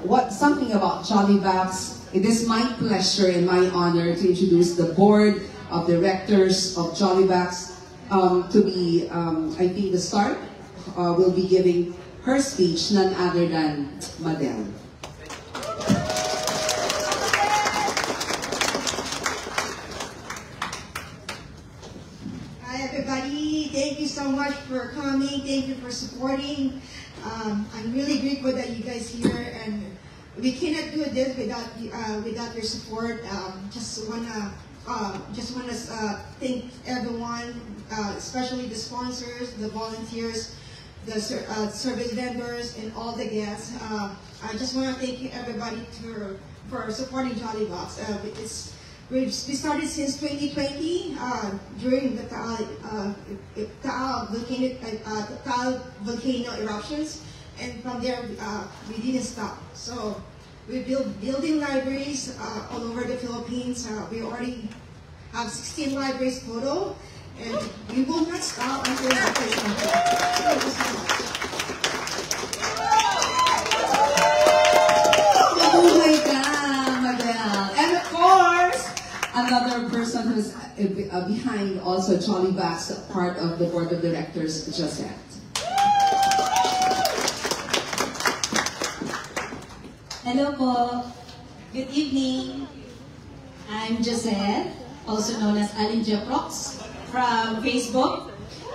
something about Jollybox. It is my pleasure and my honor to introduce the board of directors of Jollybox to be, I think the start will be giving her speech, none other than Madel. Hi everybody, thank you so much for coming, thank you for supporting. I'm really grateful that you guys here, and we cannot do this without your support. Just wanna thank everyone, especially the sponsors, the volunteers, the service vendors, and all the guests. I just want to thank you everybody for supporting Jollybox. We started since 2020 during the Taal volcano eruptions, and from there we didn't stop. So we building libraries all over the Philippines. We already have 16 libraries total, and we will not stop until the place complete. Thank you so much. And of course, another person who's behind also Jollybox, part of the board of directors, Josette. Hello po. Good evening. I'm Josette, also known as Alinja Prox from Facebook.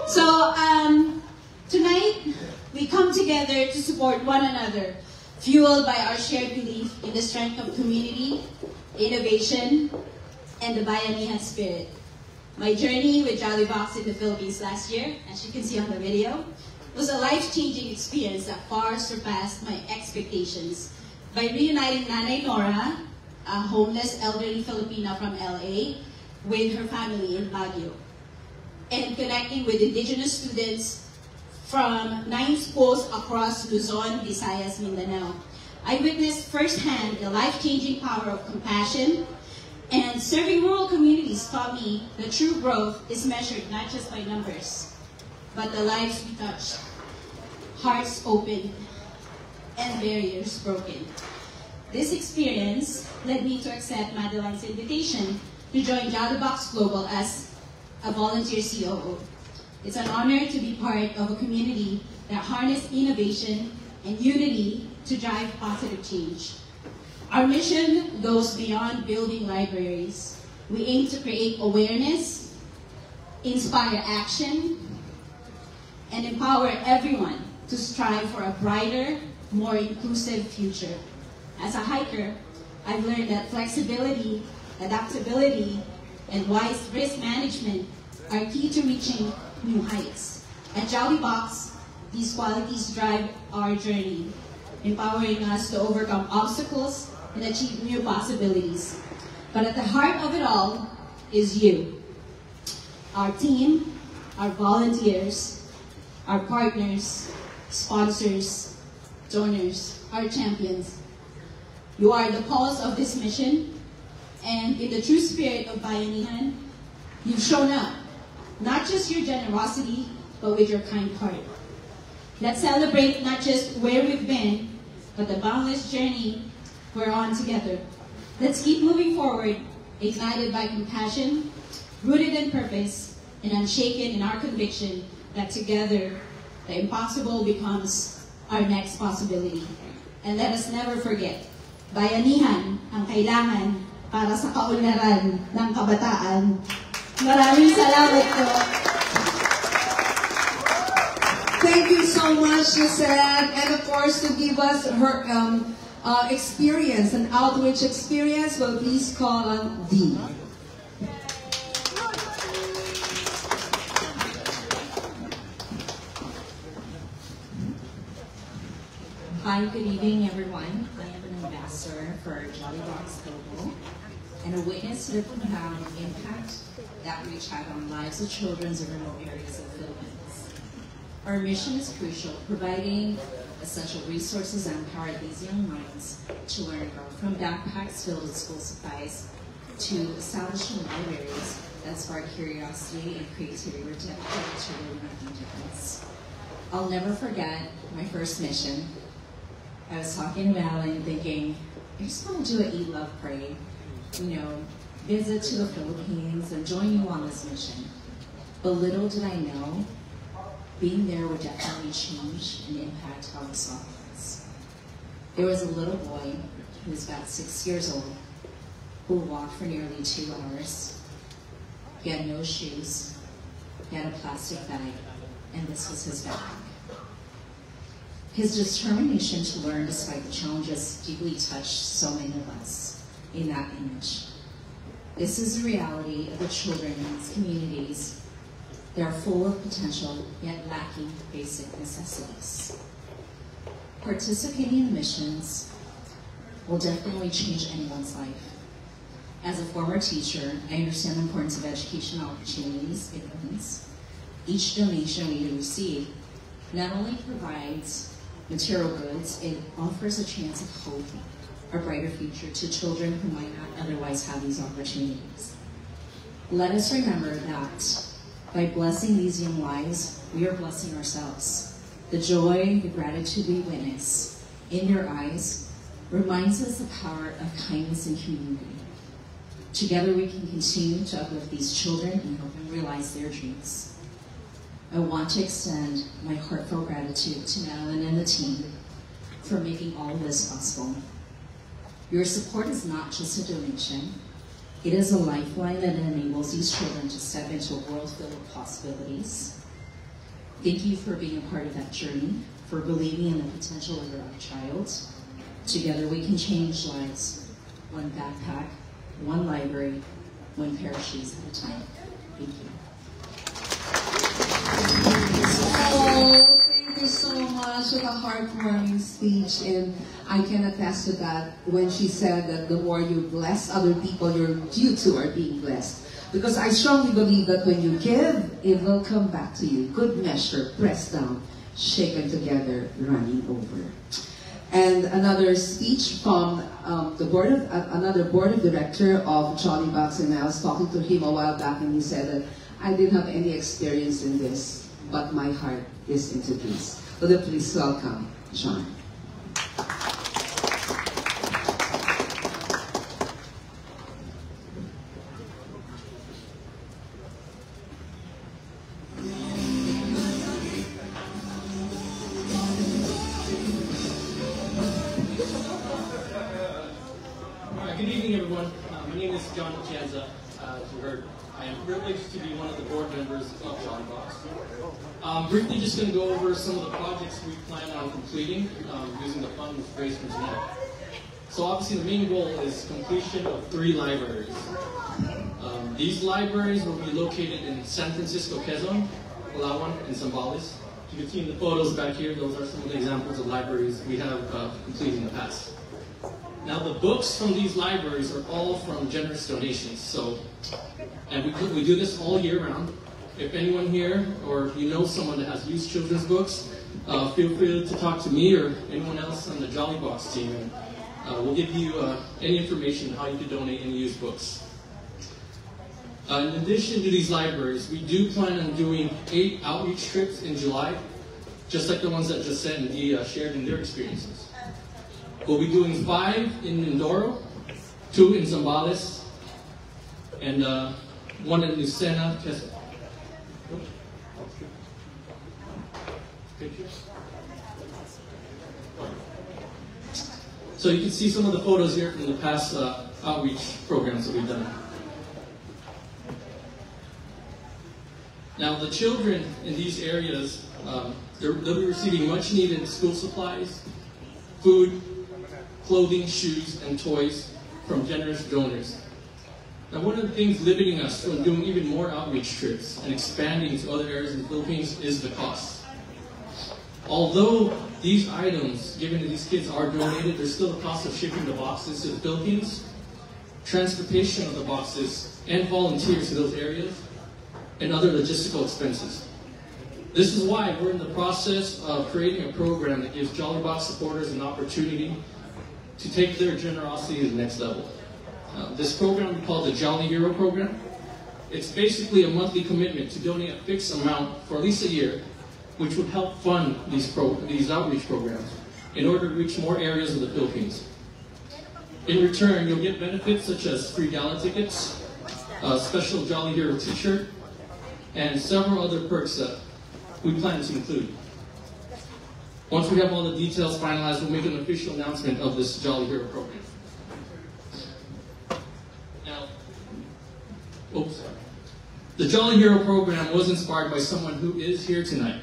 So tonight we come together to support one another, fueled by our shared belief in the strength of community, innovation, and the Bayanihan spirit. My journey with Jollybox in the Philippines last year, as you can see on the video, was a life-changing experience that far surpassed my expectations. By reuniting Nanay Nora, a homeless elderly Filipina from LA, with her family in Baguio, and connecting with indigenous students from 9 schools across Luzon, Visayas, Mindanao. I witnessed firsthand the life-changing power of compassion, and serving rural communities taught me that true growth is measured not just by numbers, but the lives we touched, hearts opened, and barriers broken. This experience led me to accept Madeline's invitation to join Jollybox Global as a volunteer COO. It's an honor to be part of a community that harnesses innovation and unity to drive positive change. Our mission goes beyond building libraries. We aim to create awareness, inspire action, and empower everyone to strive for a brighter, more inclusive future. As a hiker, I've learned that flexibility, adaptability, and wise risk management are key to reaching new heights. At Jollybox, these qualities drive our journey, empowering us to overcome obstacles and achieve new possibilities. But at the heart of it all is you. Our team, our volunteers, our partners, sponsors, donors, our champions. You are the pulse of this mission, and in the true spirit of Bayanihan, you've shown up, not just your generosity, but with your kind heart. Let's celebrate not just where we've been, but the boundless journey we're on together. Let's keep moving forward, ignited by compassion, rooted in purpose, and unshaken in our conviction that together, the impossible becomes our next possibility. And let us never forget, bayanihan ang kailangan para sa kaunlaran ng kabataan. Maraming salamat po. Thank you so much, Josette, and of course to give us her experience, an outreach experience, well, please call on Dee. Hi, good evening, everyone. I am an ambassador for Jollybox Global and a witness to the profound impact that Reach had on lives of children in remote areas of the Philippines. Our mission is crucial, providing essential resources and empower these young minds to learn and grow, from backpacks filled with school supplies to establishing libraries that spark curiosity and creativity to really make a difference. I'll never forget my first mission. I was talking to Madeline thinking, I just want to do an Eat, Love, Pray, visit to the Philippines and join you on this mission. But little did I know, being there would definitely change and impact how we saw things. There was a little boy who was about 6 years old who walked for nearly 2 hours. He had no shoes, he had a plastic bag, and this was his backpack. His determination to learn despite the challenges deeply touched so many of us in that image. This is the reality of the children in these communities. They are full of potential, yet lacking basic necessities. Participating in the missions will definitely change anyone's life. As a former teacher, I understand the importance of education opportunities it opens. Each donation we receive not only provides material goods, it offers a chance of hope, a brighter future to children who might not otherwise have these opportunities. Let us remember that by blessing these young lives, we are blessing ourselves. The joy, the gratitude we witness in your eyes reminds us the power of kindness and community. Together we can continue to uplift these children and help them realize their dreams. I want to extend my heartfelt gratitude to Madeline and the team for making all of this possible. Your support is not just a donation, it is a lifeline that enables these children to step into a world filled with possibilities. Thank you for being a part of that journey, for believing in the potential of your child. Together we can change lives, one backpack, one library, one pair of shoes at a time. Thank you. Oh, thank you so much for the heartwarming speech, and I can attest to that when she said that the more you bless other people, you too are being blessed. Because I strongly believe that when you give, it will come back to you. Good measure, pressed down, shaken together, running over. And another speech from another board of director of Jollybugs, and I was talking to him a while back, and he said that I didn't have any experience in this, but my heart is into this. So please welcome John. Good evening, everyone. My name is John Chanza. As you heard, I am privileged to be one of the board members of Jollybugs. Briefly, just going to go over some of the projects we plan on completing using the funds raised from tonight. So obviously, the main goal is completion of 3 libraries. These libraries will be located in San Francisco, Quezon, Palawan, and Zambales. You can see in the photos back here, those are some of the examples of libraries we have completed in the past. Now, the books from these libraries are all from generous donations. And we do this all year round. If anyone here, or if you know someone that has used children's books, feel free to talk to me or anyone else on the Jollybugs team, and we'll give you any information how you can donate any used books. In addition to these libraries, we do plan on doing 8 outreach trips in July, just like the ones that Josette and Dee shared in their experiences. We'll be doing 5 in Mindoro, 2 in Zambales, and 1 in Lucena, Quezon. So you can see some of the photos here from the past outreach programs that we've done. Now, the children in these areas, they'll be receiving much needed school supplies, food, clothing, shoes, and toys from generous donors. Now, one of the things limiting us from doing even more outreach trips and expanding to other areas in the Philippines is the cost. Although these items given to these kids are donated, there's still the cost of shipping the boxes to the Philippines, transportation of the boxes, and volunteers to those areas, and other logistical expenses. This is why we're in the process of creating a program that gives Jollybugs supporters an opportunity to take their generosity to the next level. This program we call the Jolly Hero Program. It's basically a monthly commitment to donate a fixed amount for at least a year, which would help fund these outreach programs. in order to reach more areas of the Philippines. In return, you'll get benefits such as free gala tickets, a special Jolly Hero t-shirt, and several other perks that we plan to include. Once we have all the details finalized, we'll make an official announcement of this Jolly Hero program. Now, the Jolly Hero program was inspired by someone who is here tonight,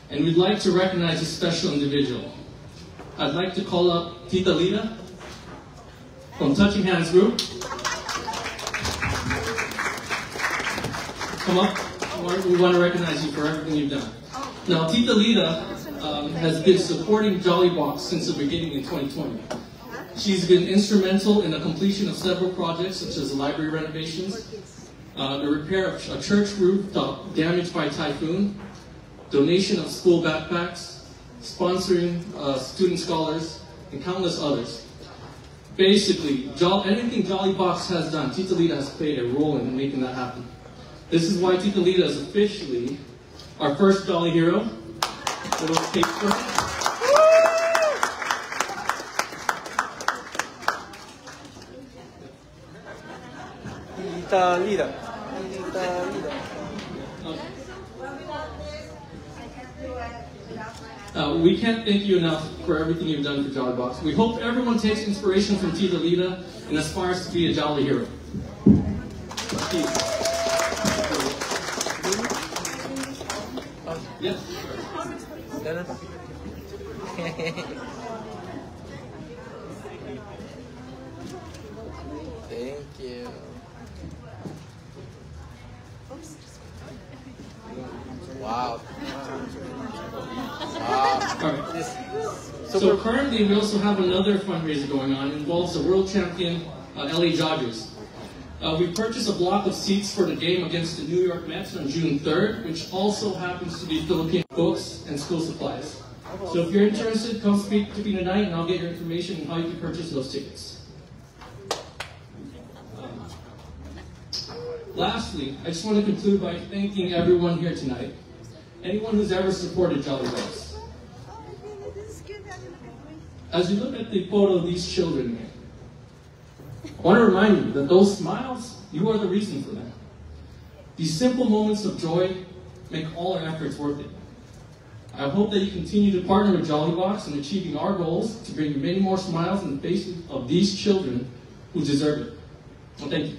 and we'd like to recognize a special individual. I'd like to call up Tita Lita from Touching Hands Group. Come up. We want to recognize you for everything you've done. Now, Tita Lita has been supporting Jollybox since the beginning in 2020. She's been instrumental in the completion of several projects, such as library renovations, the repair of a church rooftop damaged by typhoon, donation of school backpacks, sponsoring student scholars, and countless others. Basically, anything Jollybox has done, Tita Lita has played a role in making that happen. This is why Tita Lita is officially our first Jolly Hero. Little cake for her. Tita Lita. Tita Lita. We can't thank you enough for everything you've done for Jollybox. We hope everyone takes inspiration from Tita Lita and aspires to be a Jolly Hero. Yes. Thank you. Wow. Alright. So currently we also have another fundraiser going on. It involves the world champion LA Dodgers. We purchased a block of seats for the game against the New York Mets on June 3rd, which also happens to be Philippine books and school supplies. So if you're interested, come speak to me tonight and I'll get your information on how you can purchase those tickets. Lastly, I just want to conclude by thanking everyone here tonight. Anyone who's ever supported Jollybox. As you look at the photo of these children here, I want to remind you that those smiles, you are the reason for them. These simple moments of joy make all our efforts worth it. I hope that you continue to partner with Jollybox in achieving our goals to bring many more smiles in the faces of these children who deserve it. Well, thank you.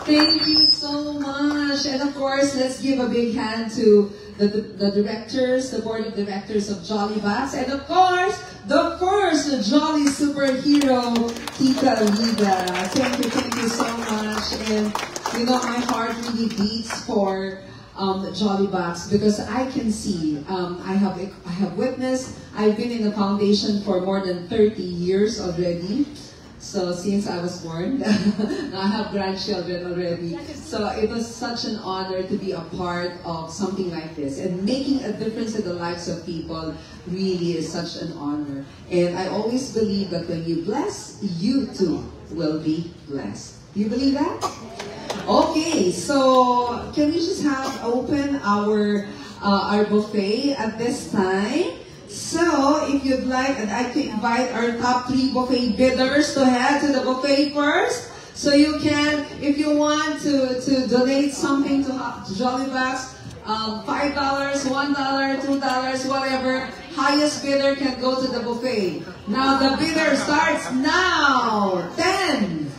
Thank you so much. And of course, let's give a big hand to the directors, the board of directors of Jollybox, and of course, the first Jolly superhero, Tita Lita. Thank you so much. And you know, my heart really beats for Jollybox because I can see, I have witnessed, I've been in the foundation for more than 30 years already. So since I was born, I have grandchildren already. So it was such an honor to be a part of something like this. And making a difference in the lives of people really is such an honor. And I always believe that when you bless, you too will be blessed. Do you believe that? Okay, so can we just have open our buffet at this time? So, if you'd like, I'd like to invite our top 3 buffet bidders to head to the buffet first. So you can, if you want to donate something to Jollybox, $5, $1, $2, whatever, highest bidder can go to the buffet. Now the bidder starts now. 10,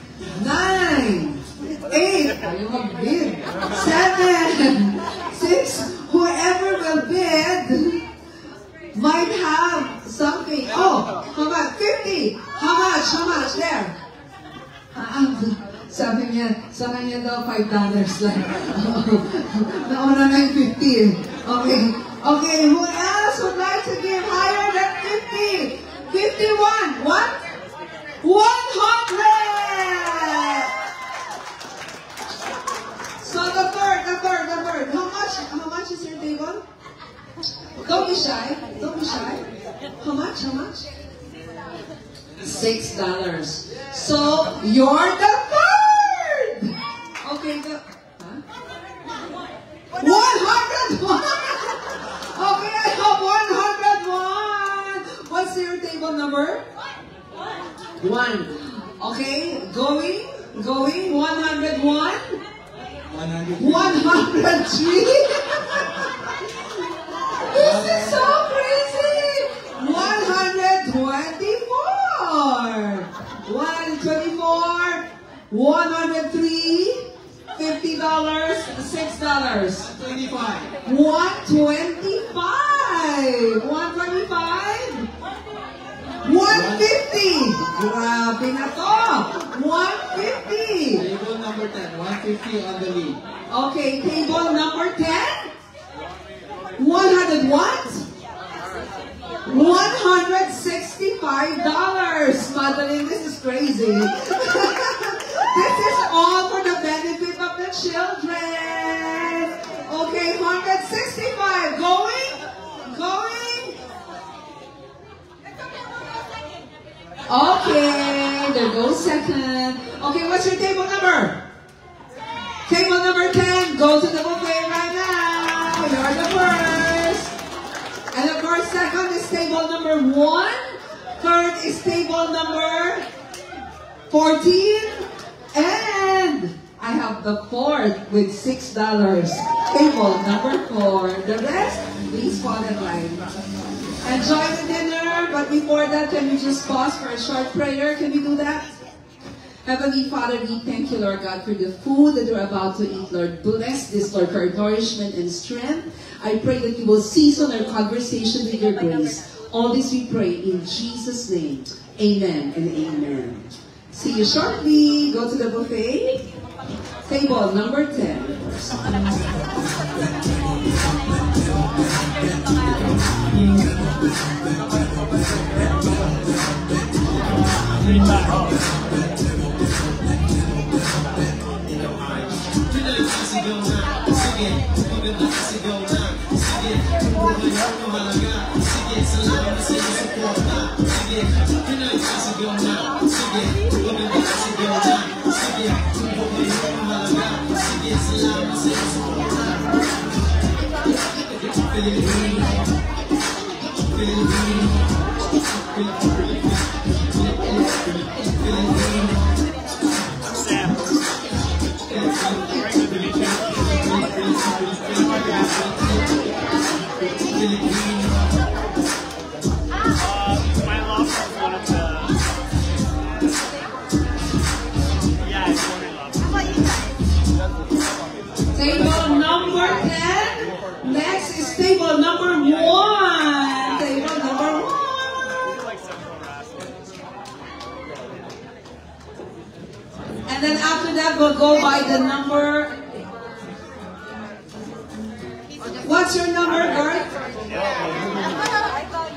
9, 8, 7, 6, whoever will bid might have something. Oh, how much? 50. How much? There. Sabi niya, sa kanya daw $5 lang. Nauna na yung 50. Okay, who else would like to give higher than 50? 51. What? 100! So the third. How much is your table? Don't be shy. How much? $6. So, you're the third! Okay, 100! number? 1. Okay, going, 101. 103. This is so crazy. 124. 124. 103. $50. $6. 25. 125. 125. 150. Grabe na to. 150. Table number 10, 150 on the lead. Okay, table number 10. 100 what? $165. Madeline, this is crazy. This is all for the benefit of the children. Okay, 165. Going. Okay, there goes second. Okay, what's your table number? Table number 10. Go to the buffet right now. You're the first. And of course, second is table number 1. Third is table number 14. And I have the fourth with $6. Table number 4. The rest, please fall in line. Enjoy the dinner, but before that, can we just pause for a short prayer? Can we do that? Heavenly Father, we thank you, Lord God, for the food that we're about to eat. Lord, bless this, Lord, for nourishment and strength. I pray that you will season our conversation with your grace. All this we pray in Jesus' name. Amen and amen. See you shortly. Go to the buffet. Table number 10. Table number 10. Next is table number 1. Table number 1. And then after that, we'll go by the number. What's your number, Gert?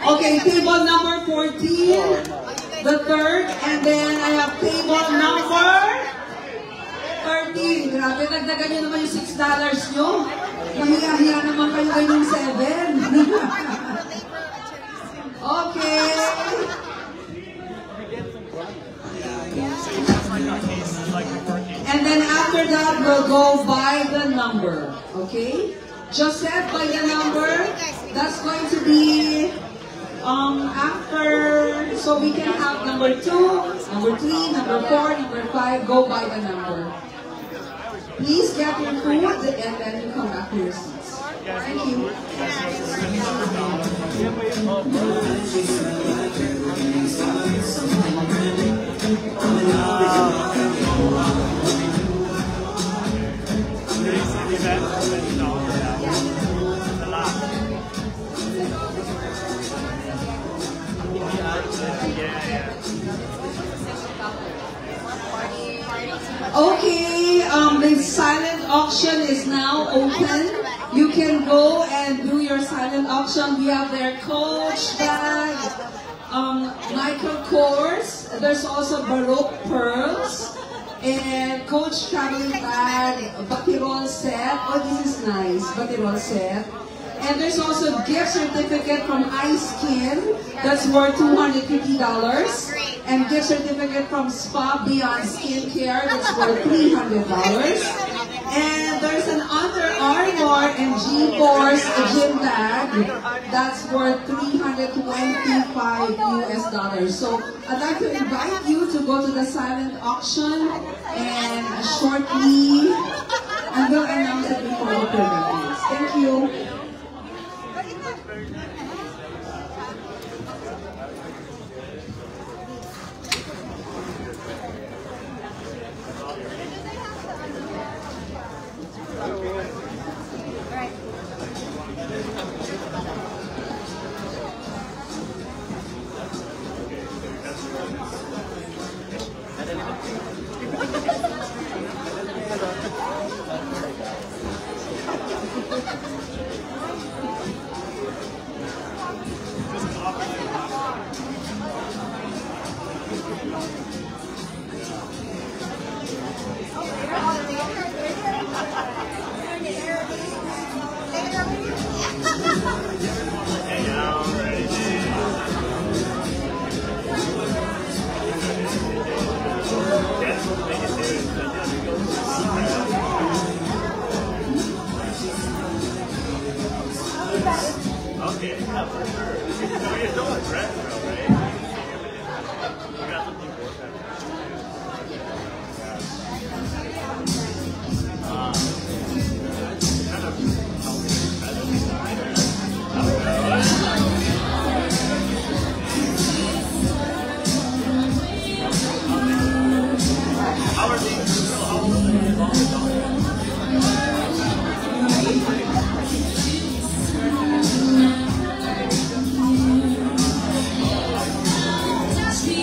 Okay, table number 14. The third. And then I have table number 13. Grabe, nagdagan nyo naman yung $6 nyo. Mahiya-hiya naman kayo yung 7. Okay. And then after that, we'll go by the number. Okay? Joseph, by the number. That's going to be after, so we can have number 2, number 3, number 4, number 5. Go by the number. Please get your food and then you come back to your seats. Thank you. Okay, the silent auction is now open. You can go and do your silent auction. We have their Coach bag, Michael Kors. There's also Baroque pearls and Coach traveling bag, Batirol set. Oh, this is nice, Batirol set. And there's also gift certificate from iSkin. That's worth $250. And gift certificate from Spa Beyond Skincare. That's worth $300. And there's an Under Armour and G-Force gym bag that's worth $325 US. So I'd like to invite you to go to the silent auction and shortly, and we'll announce it before the program ends. Thank you. Okay, yeah, for sure. So you're still a dress, though, right? You got something for that. Kind of how are these? How old are they? Touch me,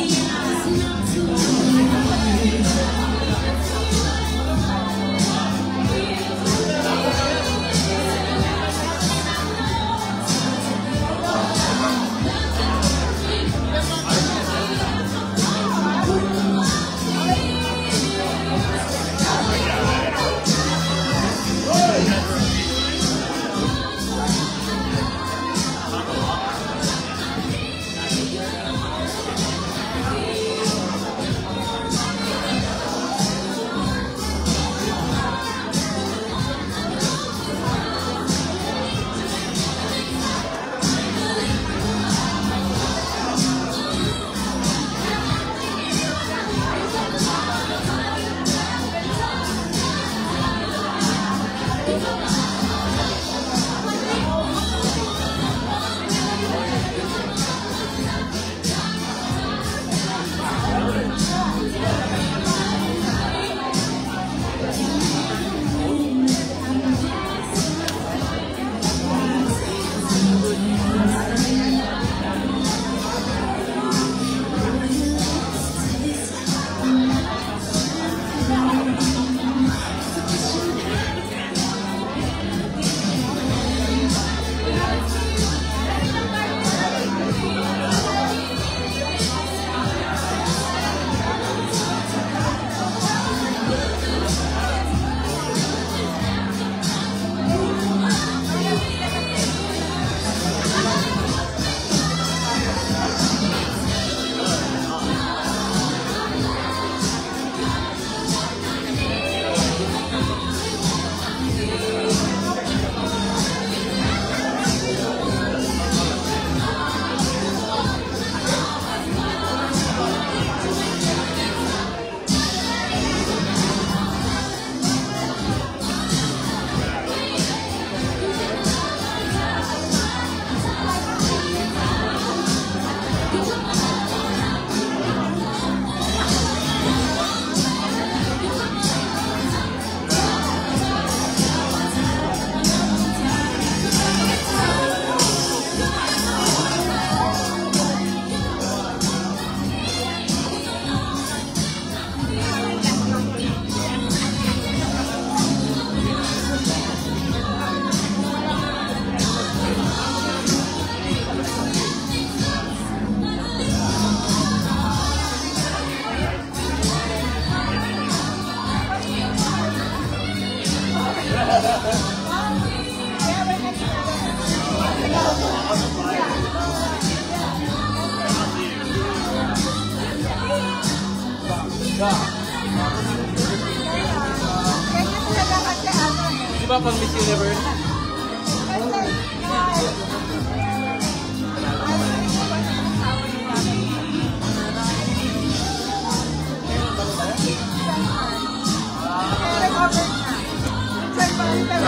ba pang Miss Universe?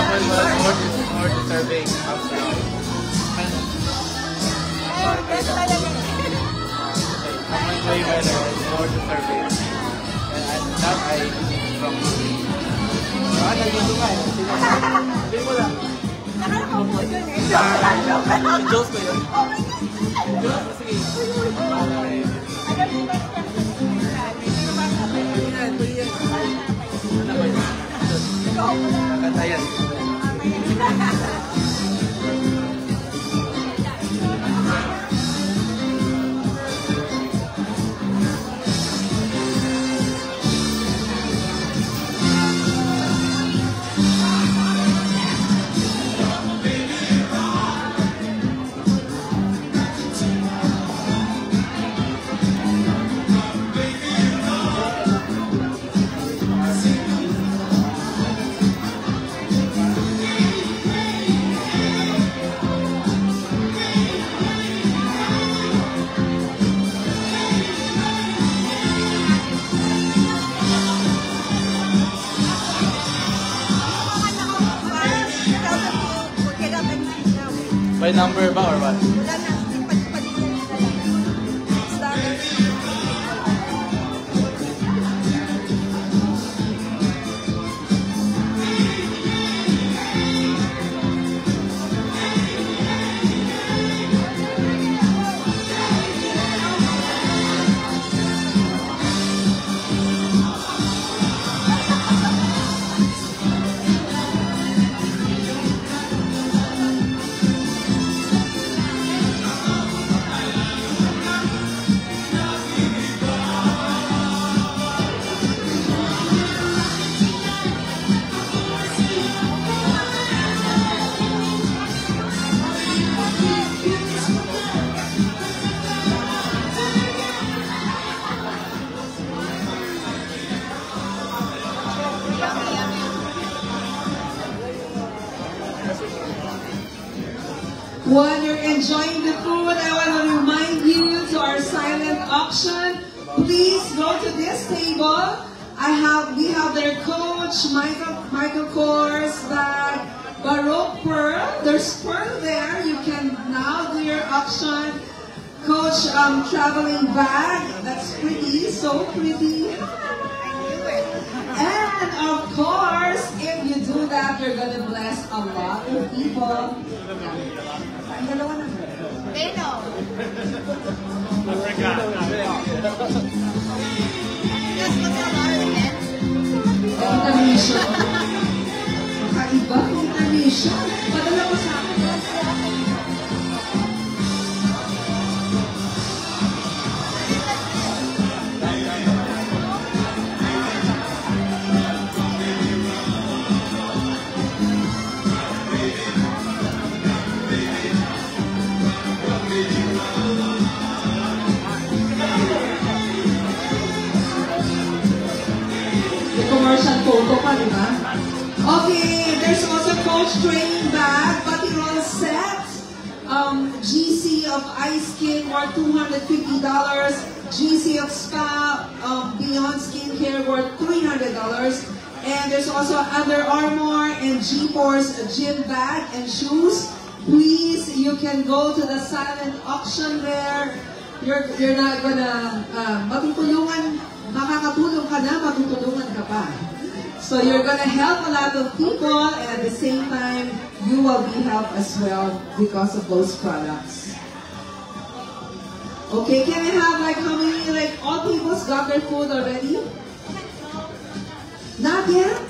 Someone was more deserving of someone way better and more deserving. And that I strongly. Nandito nga eh. Hindi mo lang. Diyos ko yun. Diyos ko, sige. Nakatayan. By number ba or what? While you're enjoying the food, I want to remind you to our silent auction. Please go to this table. We have their coach, Michael Kors, bag, Baroque Pearl. There's Pearl there. You can now do your auction. Coach traveling bag. That's pretty, so pretty. And of course, if you do that, you're gonna bless a lot of people. They know. Intermission. Kakaiba, intermission. Padala mo sa akin. Commercial photo pa, di ba? Okay, there's also Coach training bag, Batirol set, GC of Ice Skin worth $250, GC of Spa Beyond Skincare worth $300, and there's also Under Armour and G-Force gym bag and shoes. Please, you can go to the silent auction there. You're not gonna matutulungan. Makakatulong ka na, matutulungan ka pa. So you're gonna help a lot of people, and at the same time, you will be helped as well because of those products. Okay, can I have like how many, like all people's got their food already? Not yet?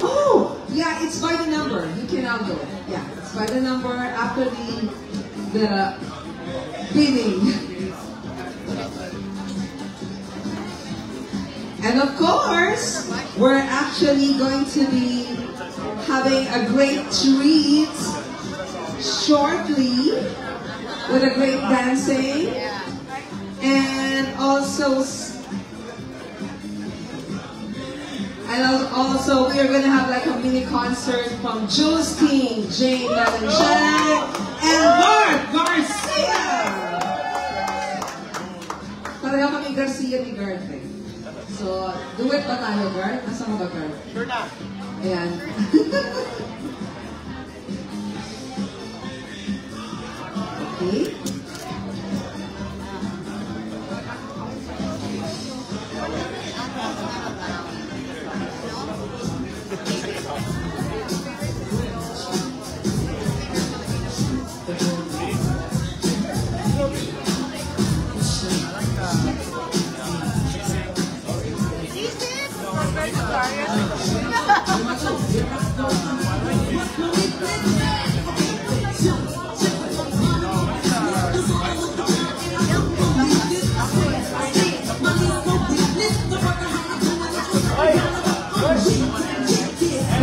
Oh, yeah, it's by the number. You can now go. Yeah, it's by the number after the bidding. And of course, we're actually going to be having a great treat shortly with a great dancing. And also, And also, we are going to have like a mini concert from Jules King, Jane Melanchak, and Garth Garcia! Pareho kami Garcia ni Garth eh. So, duet ba tayo, Garth? Nasaan ba, Garth? Sure na. Ayan. Okay.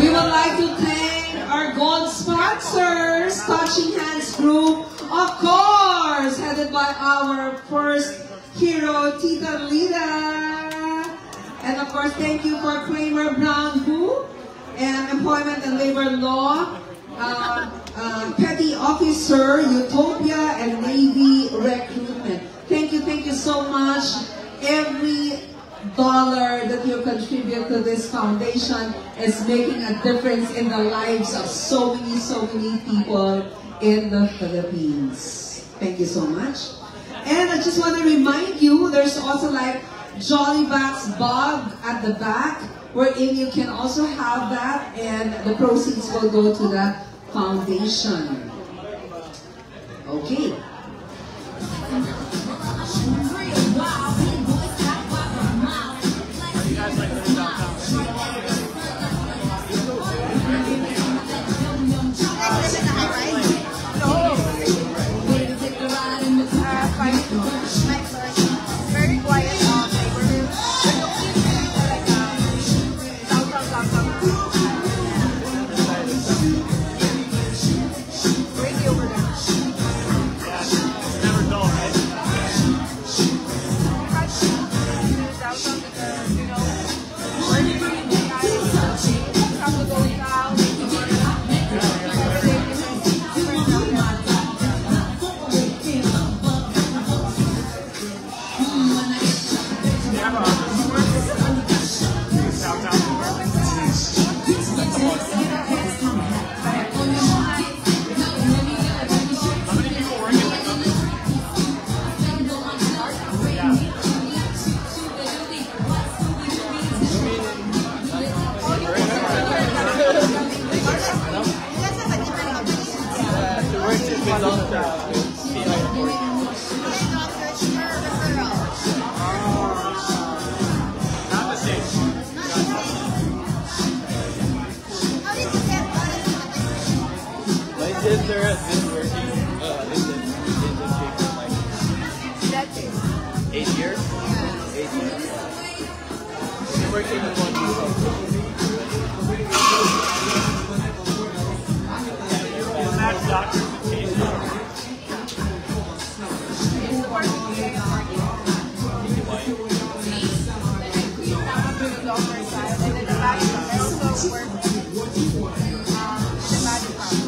We would like to thank our gold sponsors, Touching Hands Group, of course, headed by our first hero, Tita Lida. And of course, thank you for Kramer Brown Who and Employment and Labor Law, Petty Officer, Utopia, and Navy Recruitment. Thank you so much. Every dollar that you contribute to this foundation is making a difference in the lives of so many people in the Philippines. Thank you so much. And I just want to remind you, there's also like Jollyback's Bug at the back, wherein you can also have that, and the proceeds will go to the foundation. Okay. Very quiet neighborhood. Crazy over there. Never dull, right? Downtown because, you know, where do you have to go south? Sister has been working internship for like 8 years. 8 years. Been working with one Matt's doctor's And then the back, I also work in the magic house.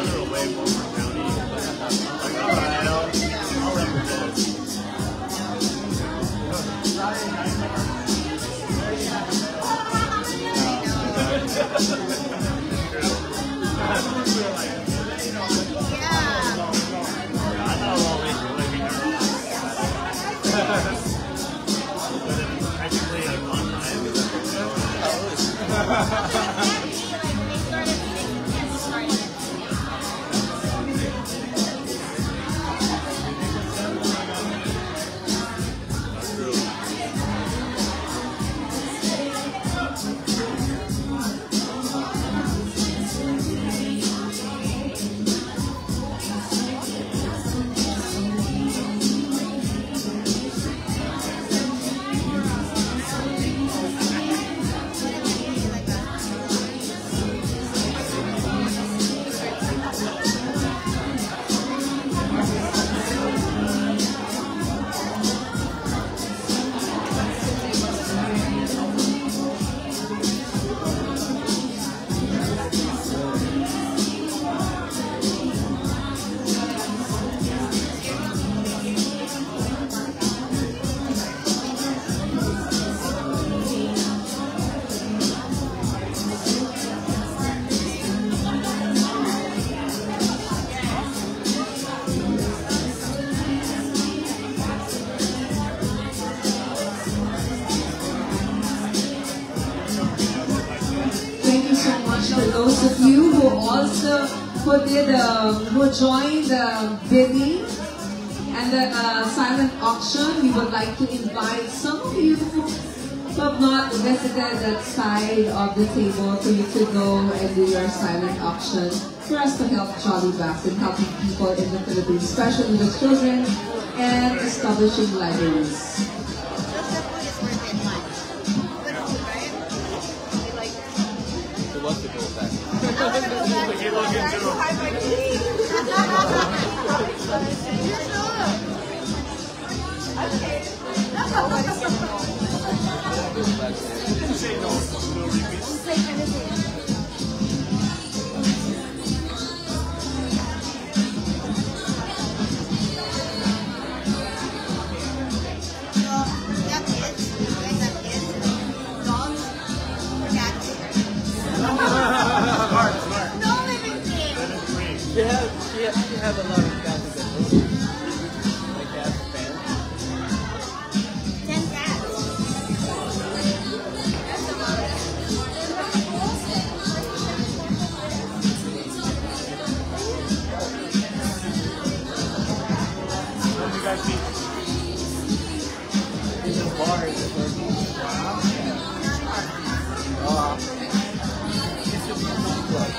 further away, Baltimore County. I'm like, alright, I'll represent. I thought I'll always really be nervous. But it's actually a fun time. For those of you who joined the bidding and the silent auction, we would like to invite some of you who have not visited that side of the table for you to go and do your silent auction for us to help Jollybags in helping people in the Philippines, especially the children, and establishing libraries. What's the goal back? You look into say no repeat. She has a lot of cats that listen. Like cats fans. 10 cats. What do you guys see? It's a bar. It's a It's a club.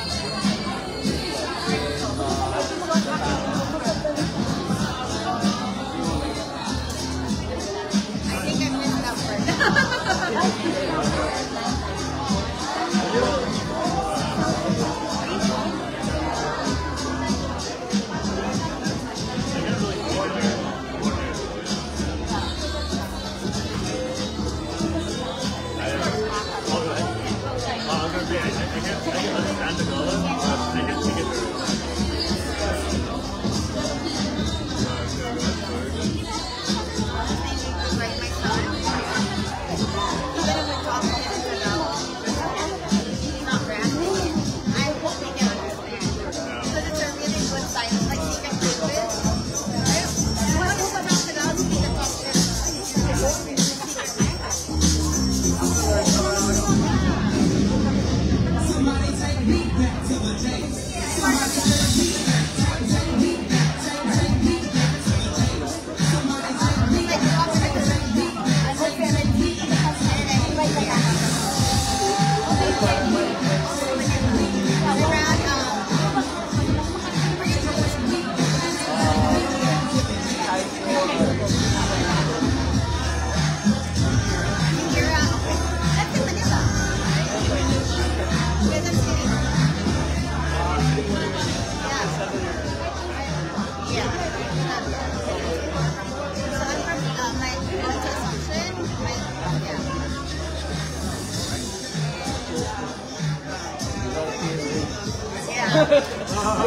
Yeah,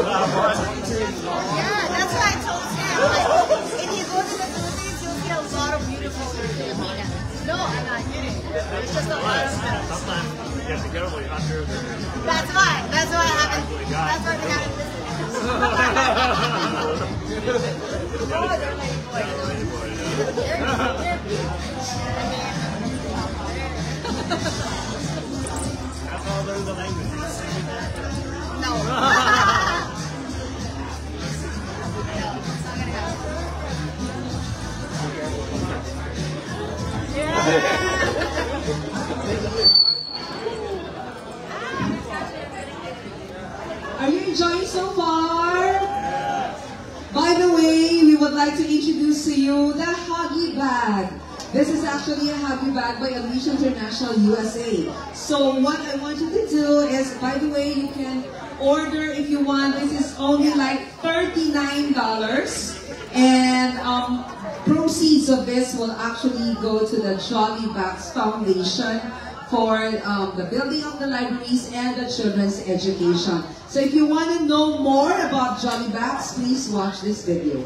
that's why I told Sam. Like, if you go to the Philippines, you'll see a lot of beautiful Filipinas. No, I'm not kidding. It's just a lot of stuff. Sometimes you have to go, you're not sure if they're... That's why. That's why I haven't. That's why they haven't listened. Oh, they're lady boys. That's all there's the language. No. Are you enjoying so far? By the way, we would like to introduce to you the Huggy Bag. This is actually a Huggy Bag by Unleash International USA. So what I want you to do is, by the way, you can order if you want. This is only like $39. And proceeds of this will actually go to the Jolly Bags Foundation for the building of the libraries and the children's education. So if you want to know more about Jolly Bags, please watch this video.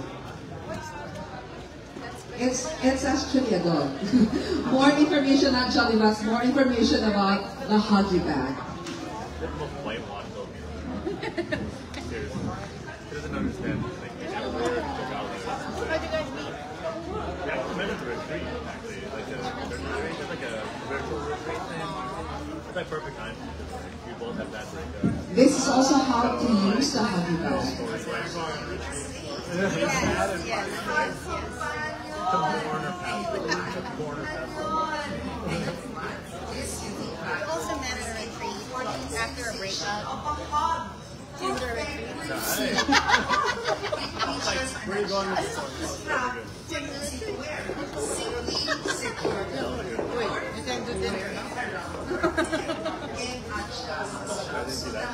It's actually a dog. More information on Jolly Bags, more information about the Huggy Bag. Seriously. He doesn't understand. Like, we never were How'd you guys meet? Yeah, we met at the retreat, actually. Like, there's like a virtual retreat thing. It's like perfect time. We both have that break. This is also how to use the Huggy Bag. We also met at a retreat after a breakup. Tinder retreat. Where are you going with this one? Wait, you can do dinner. I didn't see that.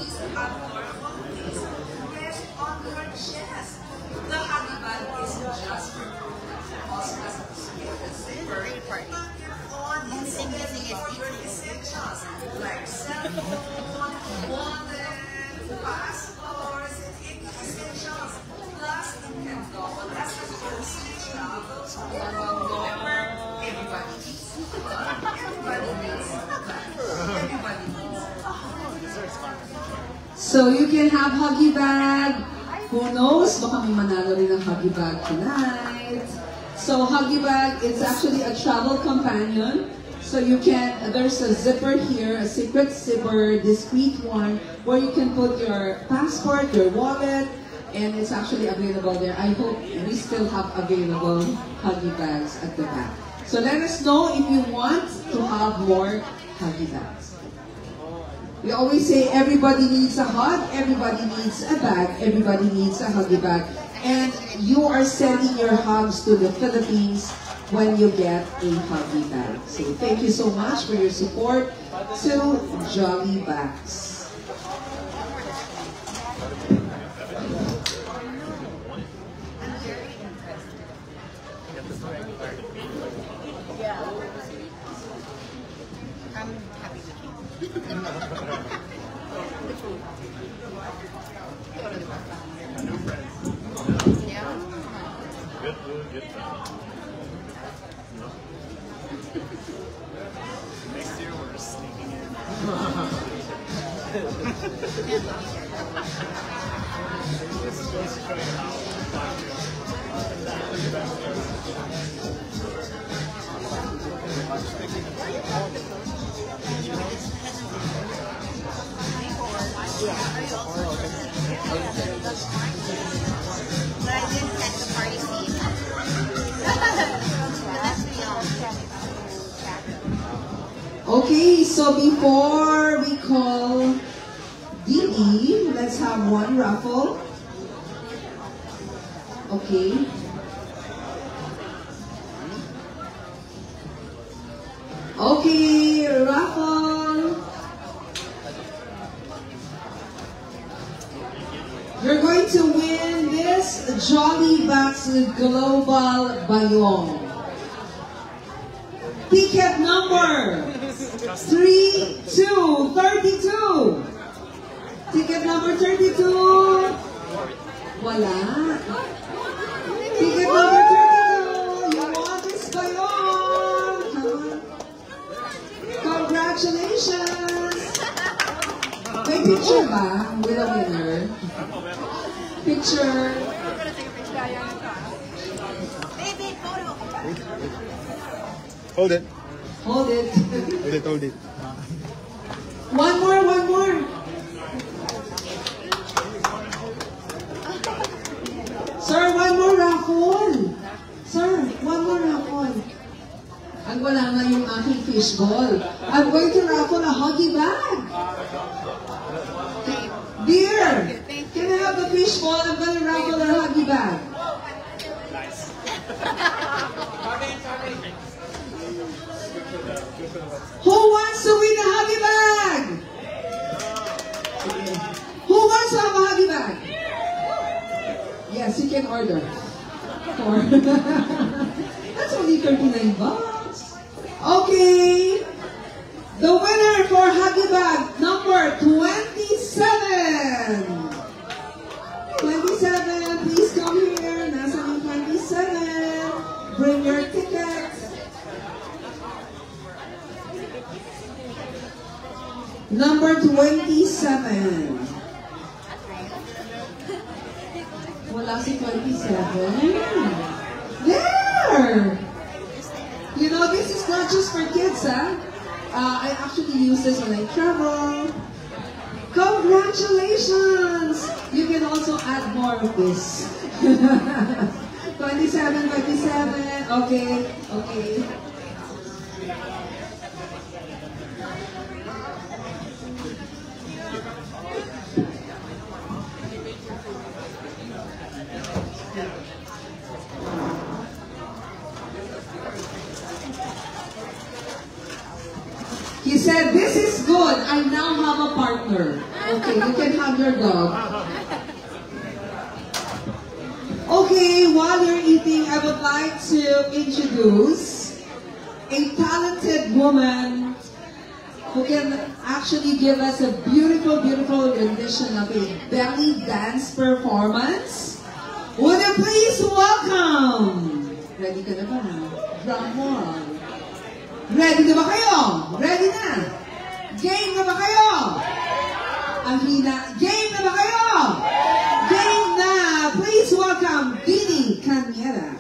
This is a great party. You sing music So you can have Huggy Bag. Who knows? Baka may manalo rin ng Huggy Bag tonight. So Huggy Bag, it's actually a travel companion. So you can, there's a zipper here, a secret zipper, discreet one, where you can put your passport, your wallet, and it's actually available there. I hope we still have available Huggy Bags at the back. So let us know if you want to have more Huggy Bags. We always say everybody needs a hug, everybody needs a bag, everybody needs a Huggy Bag. And you are sending your hugs to the Philippines when you get a Huggy Bag. So thank you so much for your support to Jolly Bags. I'm happy with you. Yeah. Good food, good time. Next year we're sneaking in. But I didn't catch the party scene. That's Okay, so before we call Didi, let's have one raffle. Okay. Okay, raffle. You're going to win this Jolly Bags Global Bayong. Ticket number 3232. Ticket number 32. Wala. Ticket number 32. You want this ba yun? Congratulations. May picture ba with a winner? Picture. Baby, photo. Hold it. Hold it. Hold it, hold it. One more, one more. Sir, one more raffle. Sir, one more raffle. Ang wala na yung aking fishball. I'm going to raffle a Huggy bag. Dear, can I have the fishball? I'm going to raffle a Huggy bag. Who wants to win a Huggy bag? Who wants to have a Huggy bag? Yes, you can order. For that's only 39 bucks. Okay. The winner for Huggy bag number 27. 27, please come here. Nasa yung 27. Bring your ticket. Number 27. Wala si 27. There! You know, this is not just for kids, huh? I actually use this when I travel. Congratulations! You can also add more of this. 27, 27. Okay, okay. He said, this is good. I now have a partner. Okay, you can have your dog. Okay, while you're eating, I would like to introduce a talented woman who can actually give us a beautiful, beautiful rendition of a belly dance performance. Would you please welcome? Ready ka na ba? Drum roll. Ready na ba kayo? Ready na? Game na ba kayo? Ang hina. Game na ba kayo? Game na! Please welcome Dini Cañera.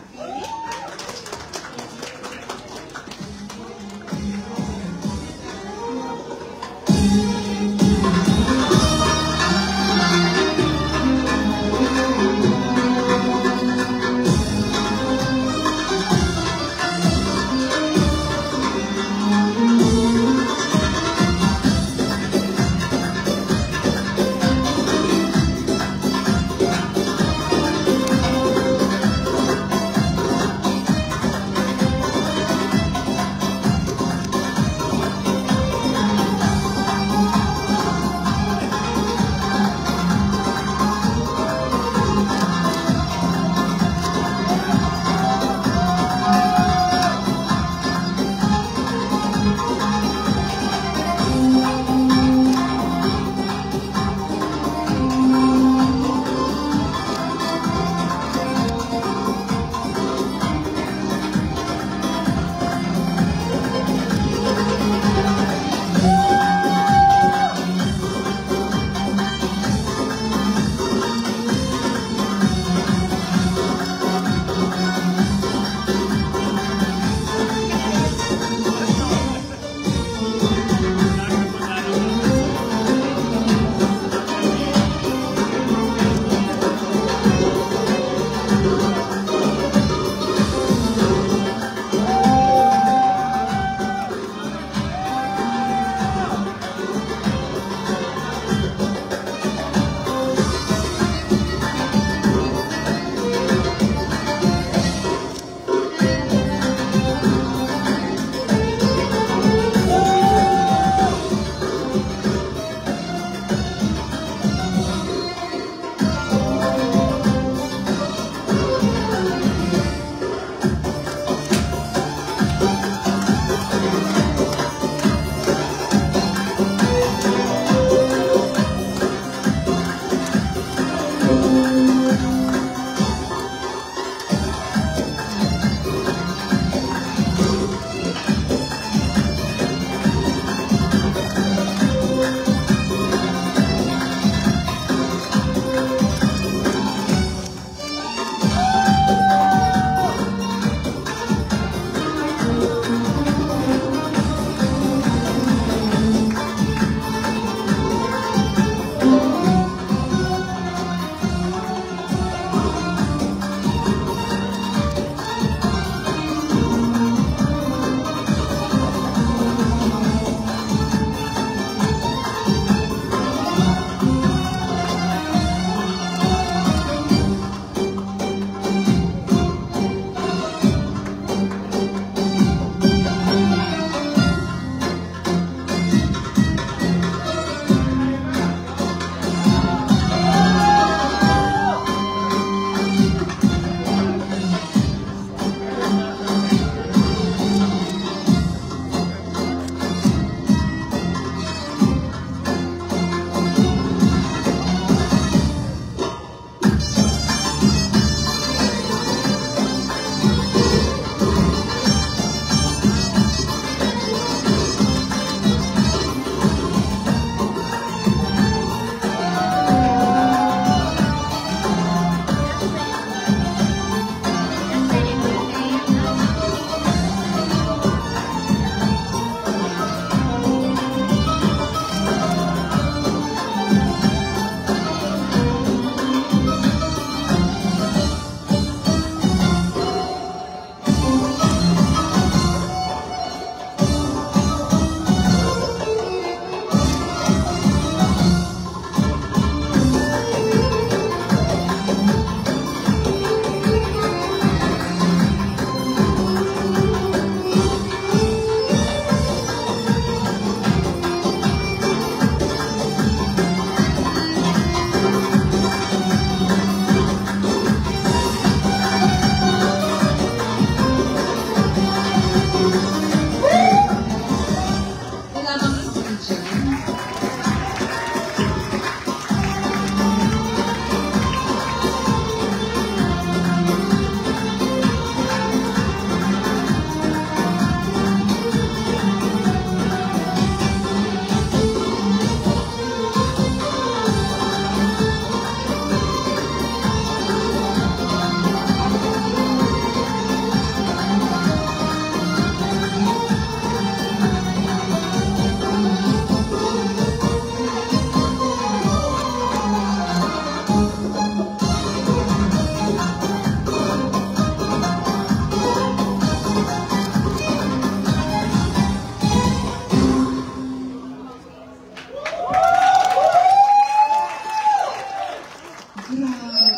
Grabe.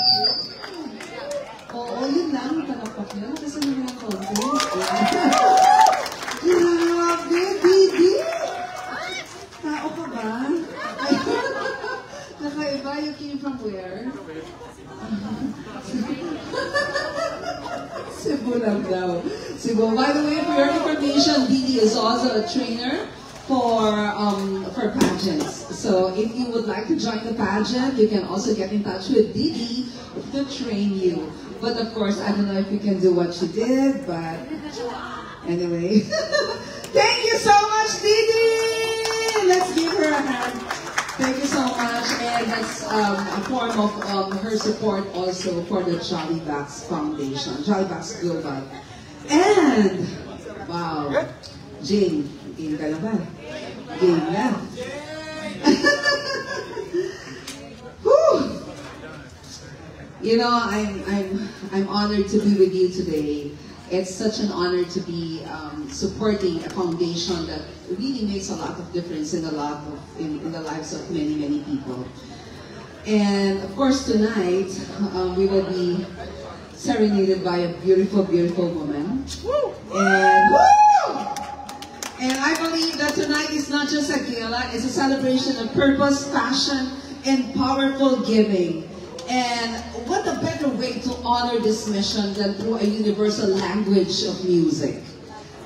Oo, yun lang. Palapak yun. Kasi naman ang konti. Grabe, Didi! Tao ka ba? Nakaiba, you came from where? Cebu lang daw. Cebu. By the way, for your information, Didi is also a trainer for pageants. So if you would like to join the pageant, you can also get in touch with Didi to train you. But of course, I don't know if you can do what she did, but anyway. Thank you so much, Didi! Let's give her a hand. Thank you so much, and that's a form of her support also for the Jollybacks Foundation, Jollybacks Global. And, wow, Jane, game ka na ba? Game na. Whew. You know, I'm honored to be with you today. It's such an honor to be supporting a foundation that really makes a lot of difference in the lives of many people. And of course tonight we will be serenaded by a beautiful woman. And I believe that tonight is not just a gala; it's a celebration of purpose, passion, and powerful giving. And what a better way to honor this mission than through a universal language of music.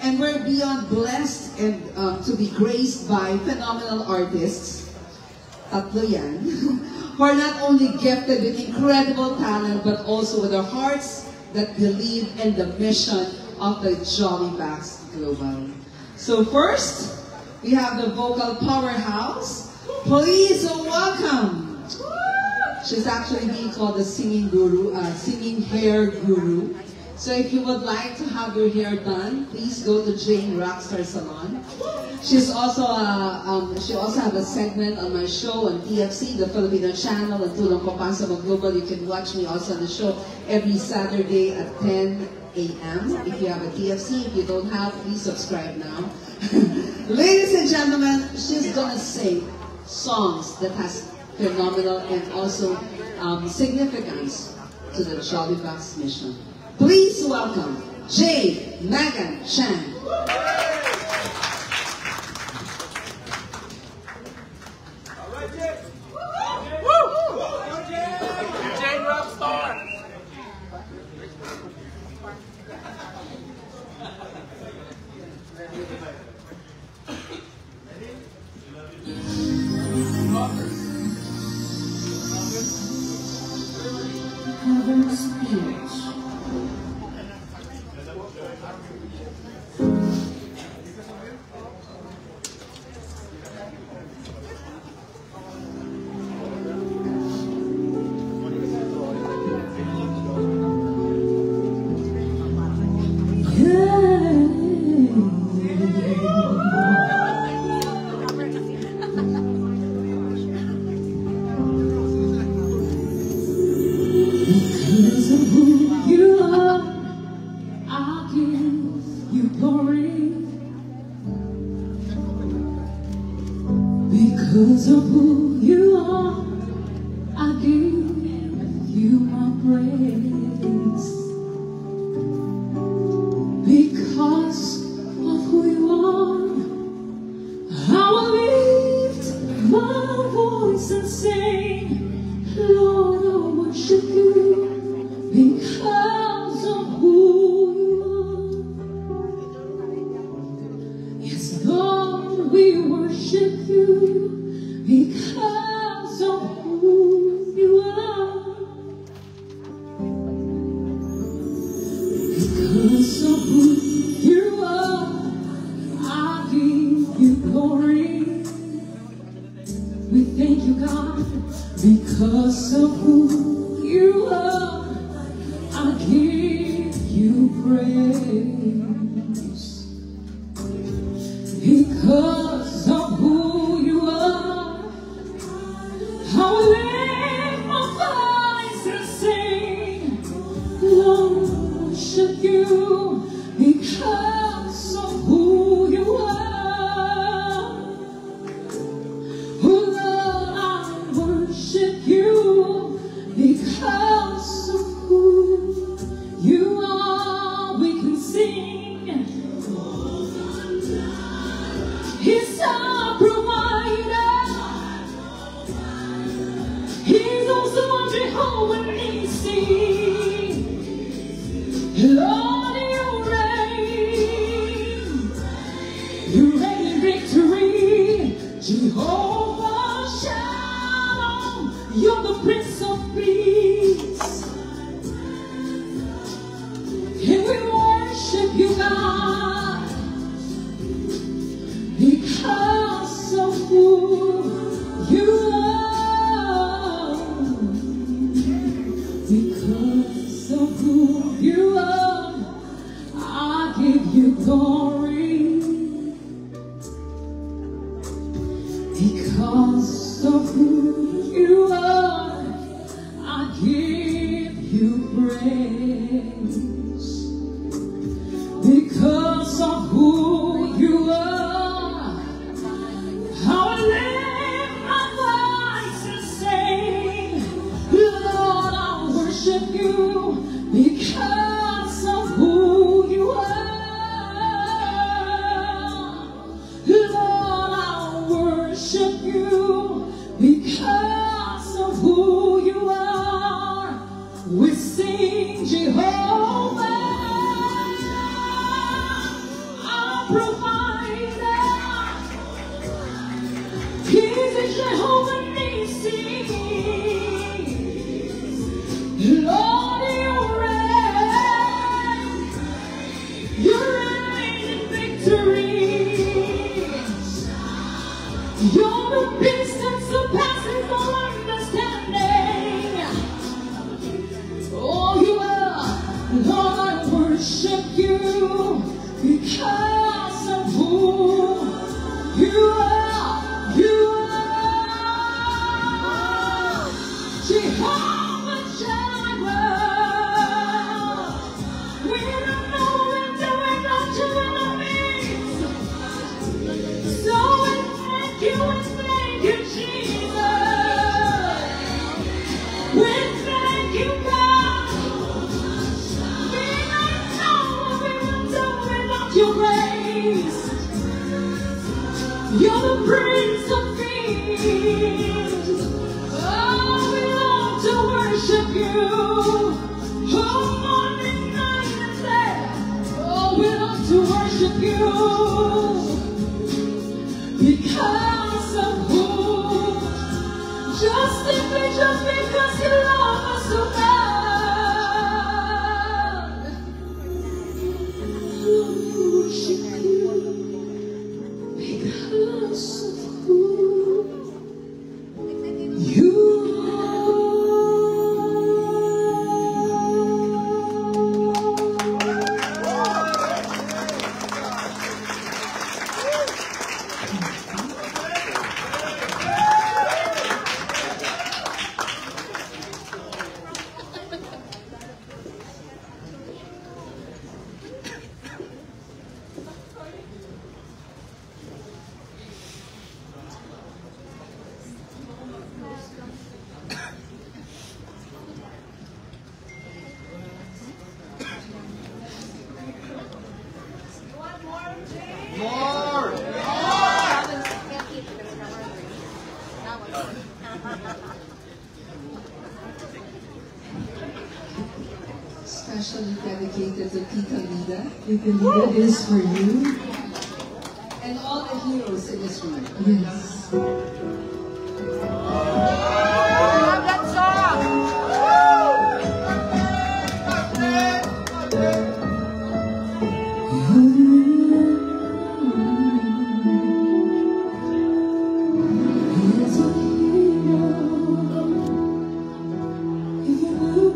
And we're beyond blessed and to be graced by phenomenal artists, tatlo yan, who are not only gifted with incredible talent, but also with their hearts that believe in the mission of the Jollybacks Global. So first, we have the vocal powerhouse. Please welcome. She's actually being called the singing guru, singing hair guru. So if you would like to have your hair done, please go to Jane Rockstar Salon. She's also she also has a segment on my show on TFC, the Filipino channel, and Tulong Ko Pa Sa Global. You can watch me also on the show every Saturday at 10 a.m. If you have a TFC, if you don't have, please subscribe now. Ladies and gentlemen, she's gonna sing songs that has phenomenal and also significance to the Jollybacks mission. Please welcome J. Megan Chan. Jane Rockstar! Heaven's speech. Because of who you are, I'll give you glory. Because of who you are, I give you my praise. Because of who you are, I will lift my voice and sing, Lord, I worship you. Because of who you are. Yes, Lord, we worship you because of who you are. Because of who you are, I give you glory. We thank you, God, because of who you are. I give you praise. Because of who you are, I will lift my voice and sing, Lord, worship you because of who you are. Oh Lord, I worship you because give you praise because of who you are. How I lift my voice and say, Lord, I worship you because of who you are. Lord, I worship you because of who you are. We sing Jehovah, our provider. He's a Jehovah Nissi. Lord, you reign. You reign in victory. You're the peace that surpasses all understanding. Oh, you are. Lord, I worship you because of who you are. You are Jehovah Jireh. We don't know when to without your enemies. So we thank you, Jesus. We thank you, God. We don't know what we would do without your grace. You're the Prince of Peace. Oh, we love to worship you. Oh, morning, night, and day. Oh, we love to worship you because of who. Just simply, just because you love us so bad. Worship you because of who you Especially dedicated to Tita Lida. Tita Lida is for you. And all the heroes in this room. Yes. That song!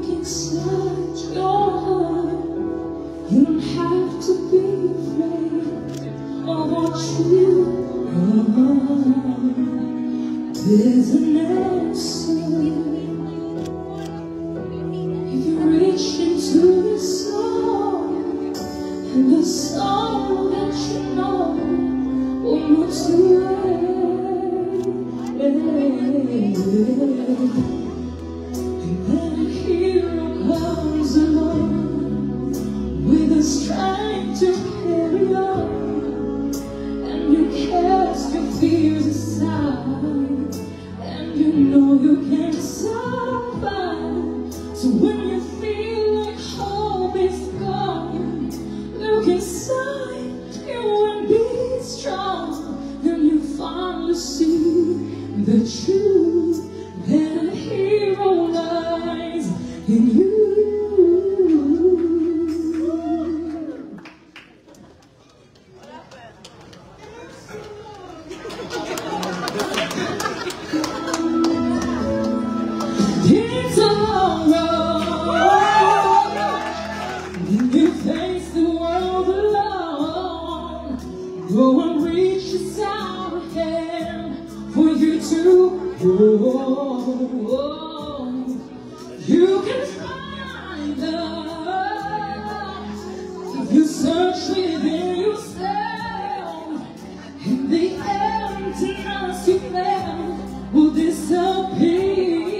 Inside your heart, you don't have to be afraid of what you are. There's an answer if you reach into the song, and the song that you know will move to and then a hero comes along with the strength to carry on, and you cast your fears aside, and you know you can survive. So when you feel like hope is gone, look inside you and be strong, and you finally see the truth that a hero lies in you. It's a long road when you face the world alone. Go and reach out a hand for you to go. You You can find love if you search within yourself, and the emptiness you felt will disappear.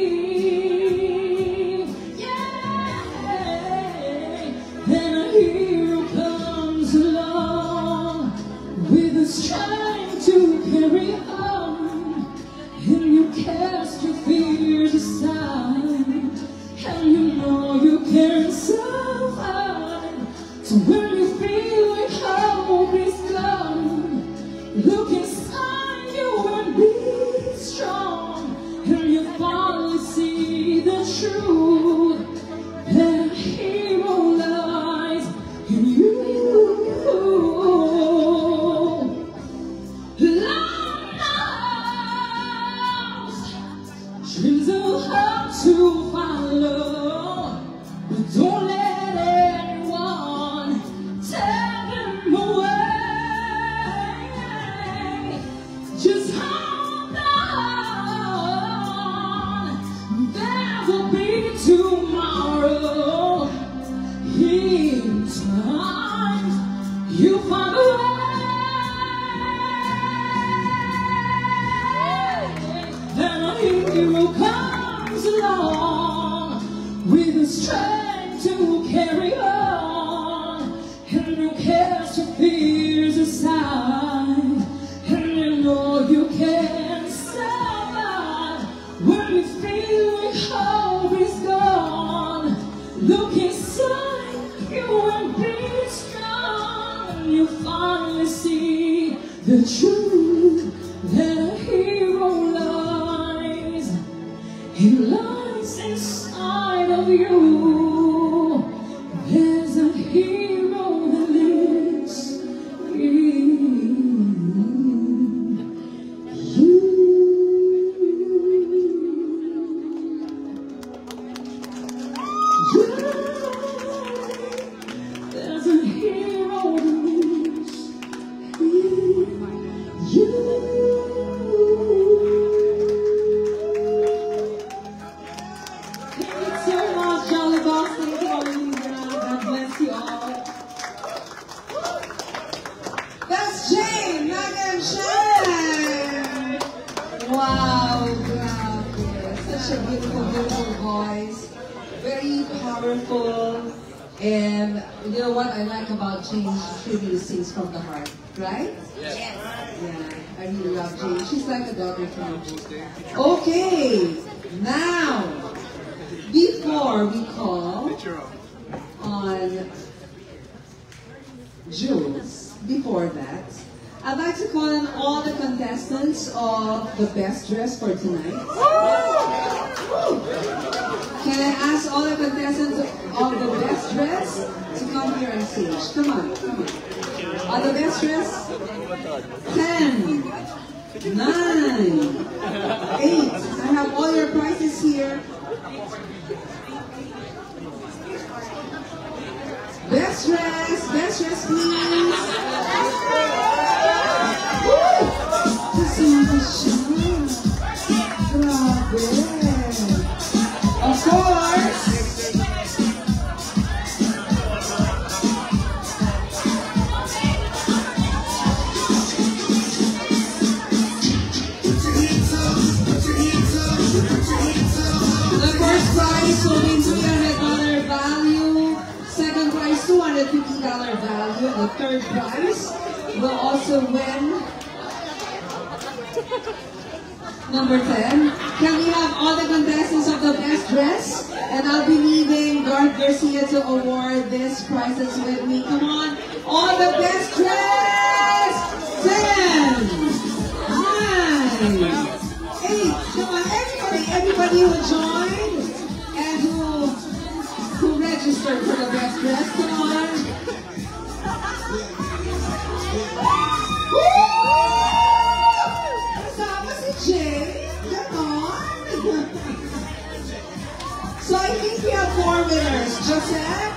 Then a hero comes along with a strength to carry on, and you cast your fears aside, and you know you can survive. So when you feel like hope is gone, look inside you and be strong, and you finally see the truth. That a hero lies in you. Love knows dreams are hard to follow, but don't let anyone tell them away. Just hold on, there will be tomorrow. In time, you find a way. Then a hero comes along with the strength to carry on, and you cast your fears aside, and you know you can survive. When you feel like hope is gone, look inside you and be strong. You finally see the truth that a hero lies. He lies inside of you. There's a hero that lives in you. There's a hero that lives in you. Thank you so much, Jolly Box. Thank you, Olivia. God bless you all. That's Jane, Naga and Shan. Wow, grabe. Such a beautiful, beautiful voice. Very powerful. And you know what I like about Jane? She really sings from the heart, right? Yes. Yeah, I really love Jane. She's like a daughter to me. Okay, now, before we call on Jules, before that, I'd like to call on all the contestants of the best dress for tonight. Can I ask all the contestants of the best dress to come here on stage? Come on, come on. On the best dress? 10, 9, 8. I have all your prizes here. Best dress, please. Of course. The first prize will be $300 value. Second prize, $250 value. And the third prize will also win number 10. Can we have all the contestants of the best dress? And I'll be leaving Garth Garcia to award these prizes with me. Come on, all the best dress! 10, 9, 8. Come on, everybody who joined and who registered for the best dress. Come on. Jay, come on. So I think we have 4 winners. Josette?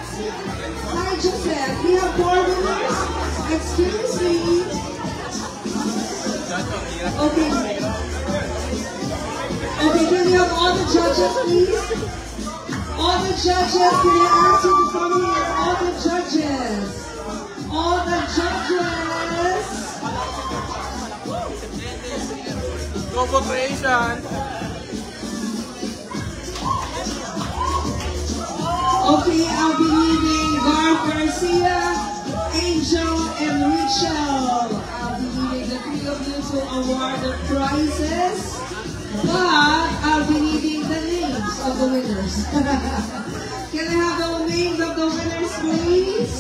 Hi, Josette. We have 4 winners. Excuse me. Okay. Okay, can we have all the judges, please? All the judges, can I ask you to come here? All the judges. All the judges. Gobo Creation. Okay, I'll be leaving Garth Garcia, Angel, and Rachel. I'll be leaving the three of you to award the prizes, but I'll be leaving the names of the winners. Can I have the names of the winners, please?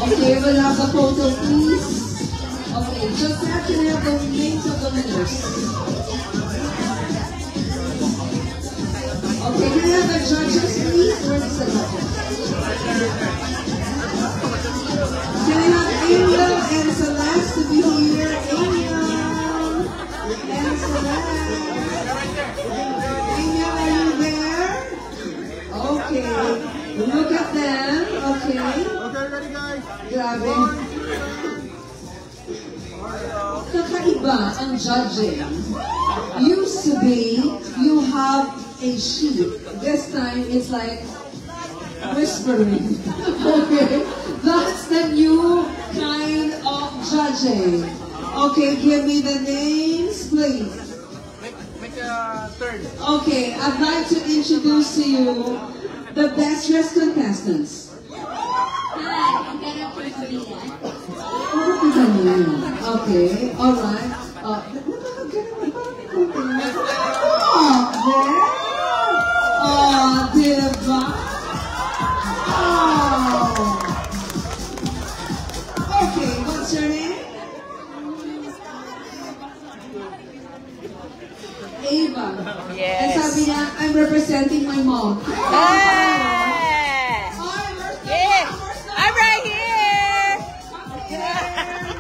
Okay, we'll have the photo, please. Okay, just have to have the names of the winners. Okay, can I have the judges, please? Where's the judges? Can I have Angel and Celeste to be here? Angel and Celeste. Angel, are you there? Okay, look at them. Okay. Okay, ready guys? Grabe. Kakaiba ang judging. Used to be, you have a sheet. This time, it's like whispering. Okay? That's the new kind of judging. Okay, give me the names, please. Make a turn. Okay, I'd like to introduce to you the best dressed contestants. Hi, I'm Gana Pursuilla. Okay, alright. Diba? Okay, what's your name? Ava. Yes. And sabi niya, I'm representing my mom. Hey! Yes! I'm right here!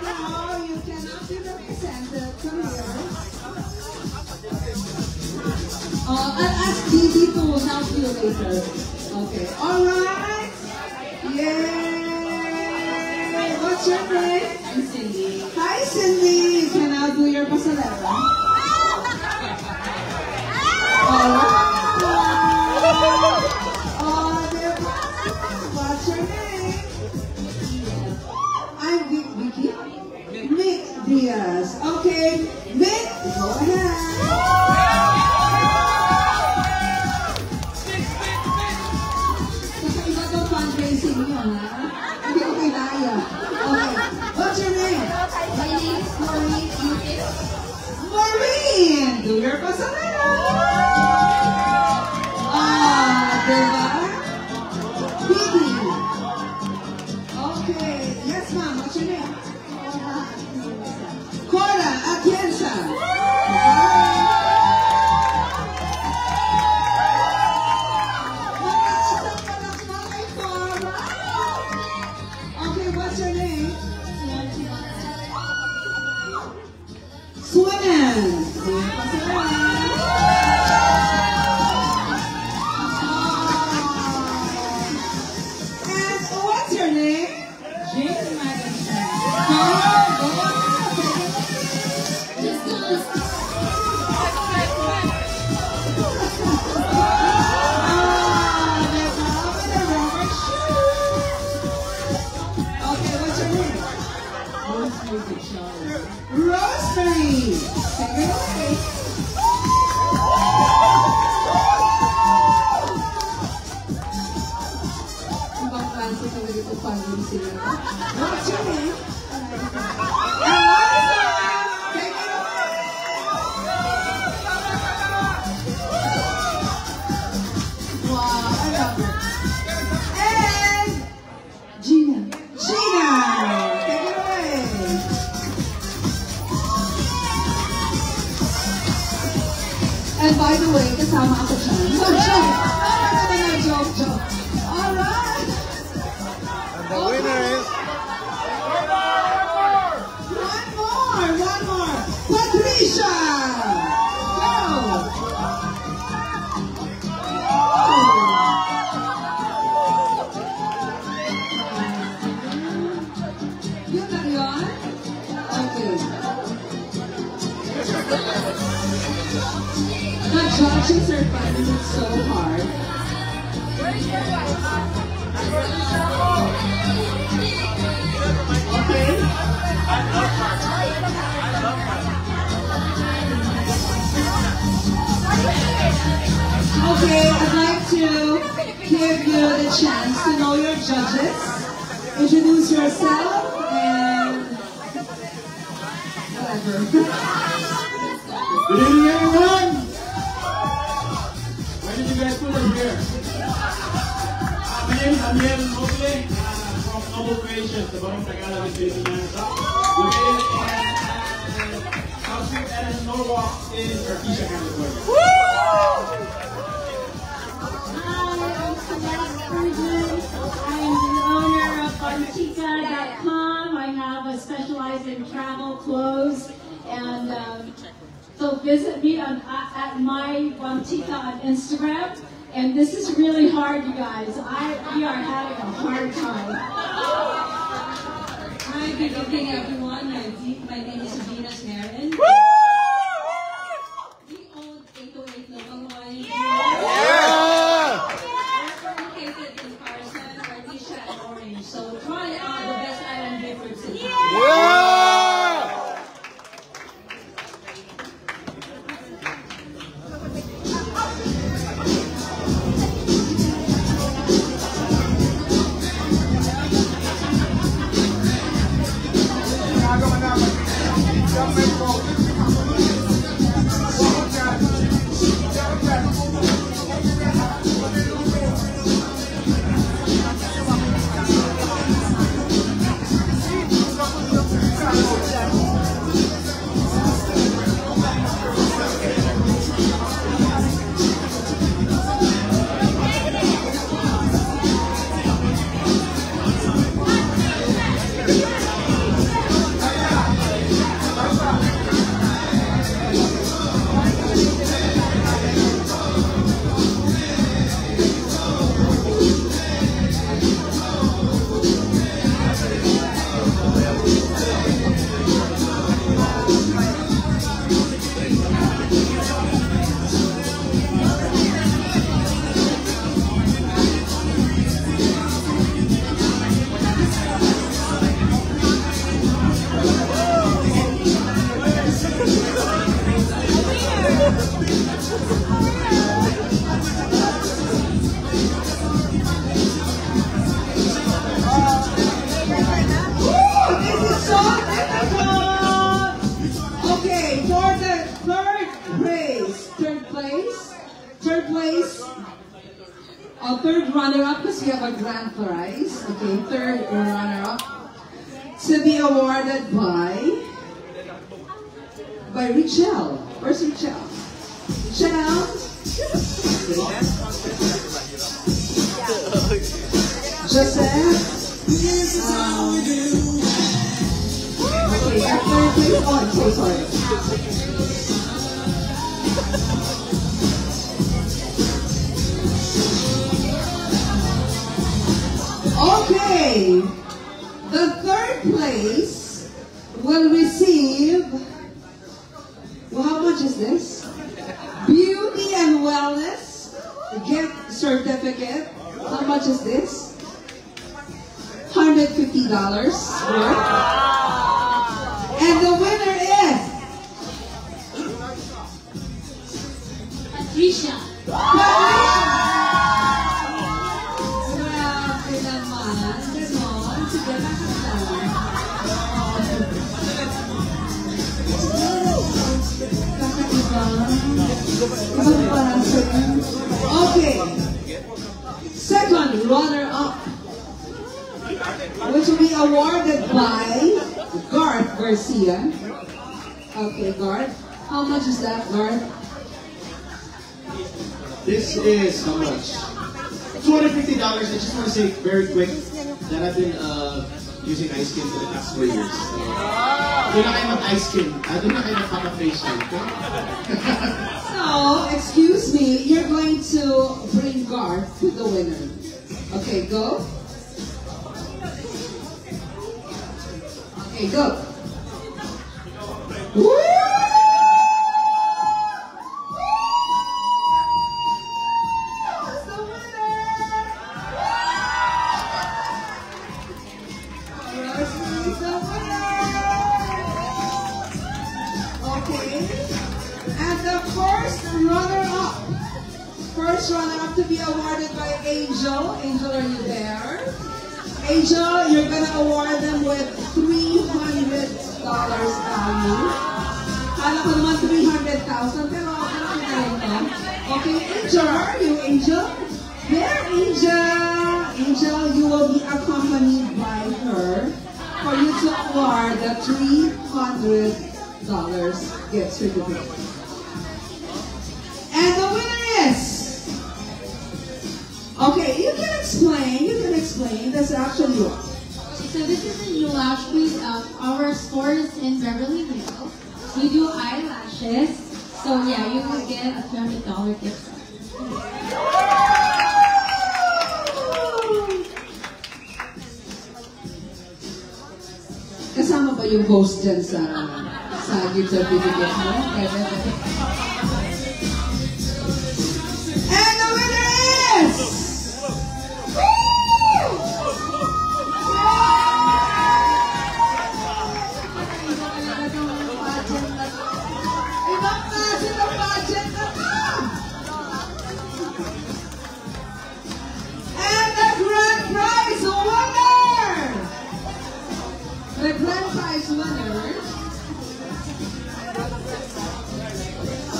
No, you cannot be represented. Come here. I'll ask Didi to help you later. Okay. Alright. Yay! What's your name? I'm Cindy. Hi, Cindy. Can I do your pasarela? What's your name? I'm Vicky. Mick Diaz. Okay, Mick, go ahead. Kakaiba daw fundraising nyo, ha? Hindi ko kinaya. Okay, what's your name? My name is Maureen Lucas. Maureen! Do your pasarela! Diba? Vicky. Okay, yes ma'am, what's your name? Cora Atienza. Okay, what's your name? Swin. And what's your name? James Magazine. Okay, what's your name? Rosemary. Take it away. Ibang klase talaga ito family sila. What's your name? Eliza. Take it away. Wow, I love it. And Gina. Gina. Take it away. And by the way, kasama ako dyan. Joke. Alright. And the winner is... One more. Patricia. Go. Yun lang yun? Questions are finding it so hard. Okay, I'd like to give you the chance to know your judges. Introduce yourself and whatever. Good evening, everyone. Why did you guys put us here? My name is Amiel Moble from Noble Creations, the Barong Tagalog in Pilipinas. Located in South Street and Norwalk in Artesia, California. I'm the owner of Bontica.com. I have a specialized in travel clothes, and so visit me at my Bontica on Instagram. And this is really hard, you guys. We are having a hard time. Hi, good evening, everyone. My name is Venus Marin. We own 808 Local Wine. So try the best island beverage in town. Third runner-up, because we have a grand prize. Okay, third runner-up to be awarded by Richelle. Where's Richelle? Richelle? Joseph? Okay, at third place. Oh, I'm so sorry. Okay, the third place will receive, well, how much is this? Beauty and Wellness gift certificate. How much is this? $150 worth. And the winner is Patricia. Okay, second runner-up, which will be awarded by Garth Garcia. Okay, Garth, how much is that, Garth? This is how much? $250. I just want to say very quick that I've been using ice cream for the past 4 years. Doon na kayo mag-ice cream. Doon na kayo magpapa-facial. So, excuse me, you're going to bring Garth to the winner. Okay, go. Okay, go. Woo! awarded by Angel. Angel, are you there? Angel, you're gonna award them with $300 value. Kala ko naman 300,000, pero okay na rin to. Okay, Angel, are you, Angel? There, Angel! Angel, you will be accompanied by her for you to award the $300 gift certificate. And the winner is... Okay, you can explain. That's actually what. So this is a new lash piece. Our store is in Beverly Hills. We do eyelashes. So yeah, you will get a $200 gift card. Kasama ba yung host dyan sa gift certificate mo? And the winner is...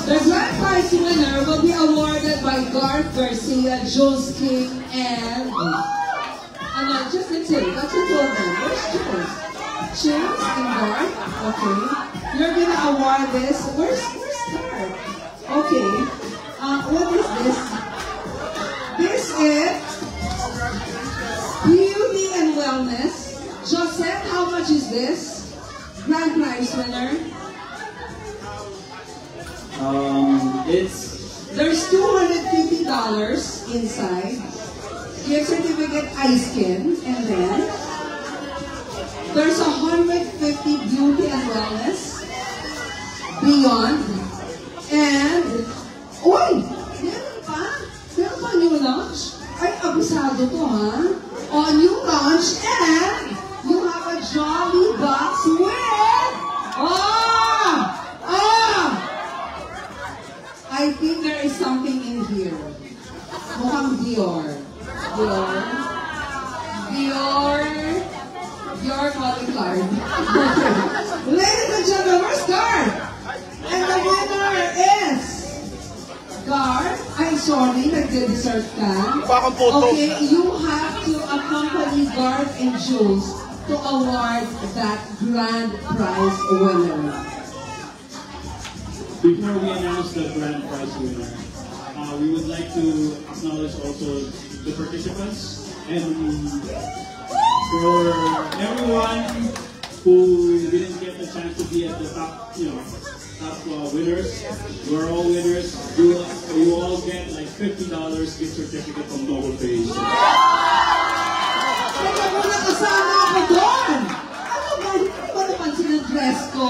The grand prize winner will be awarded by Garth Garcia, Jules King, and just the two. That's the two of them. Where's Jules? Jules and Garth. Okay. You're gonna award this. Where's Garth? Okay. What is this? This is Beauty and Wellness. Josette, how much is this? Grand prize winner. There's $250 inside. Gift certificate eye skin, and then there's 150 beauty and wellness beyond. And meron pa new launch. Ay, abisado to, ha? New launch, and you have a Jolly Box with... I think there is something in here. Mukhang Dior calling card. Ladies and gentlemen, where's Garth? And the winner is... Garth, I'm sorry, nagde-dessert ka. Okay, you have to accompany Garth and Jules to award that grand prize winner. Before we announce the grand prize winner, we would like to acknowledge also the participants, and for everyone who didn't get the chance to be at the top winners, we're all winners. You all get like $50 gift certificate from Noble Page. Kaya muna kasama ako doon! Ano ba? Hindi ba napansin ang dress ko?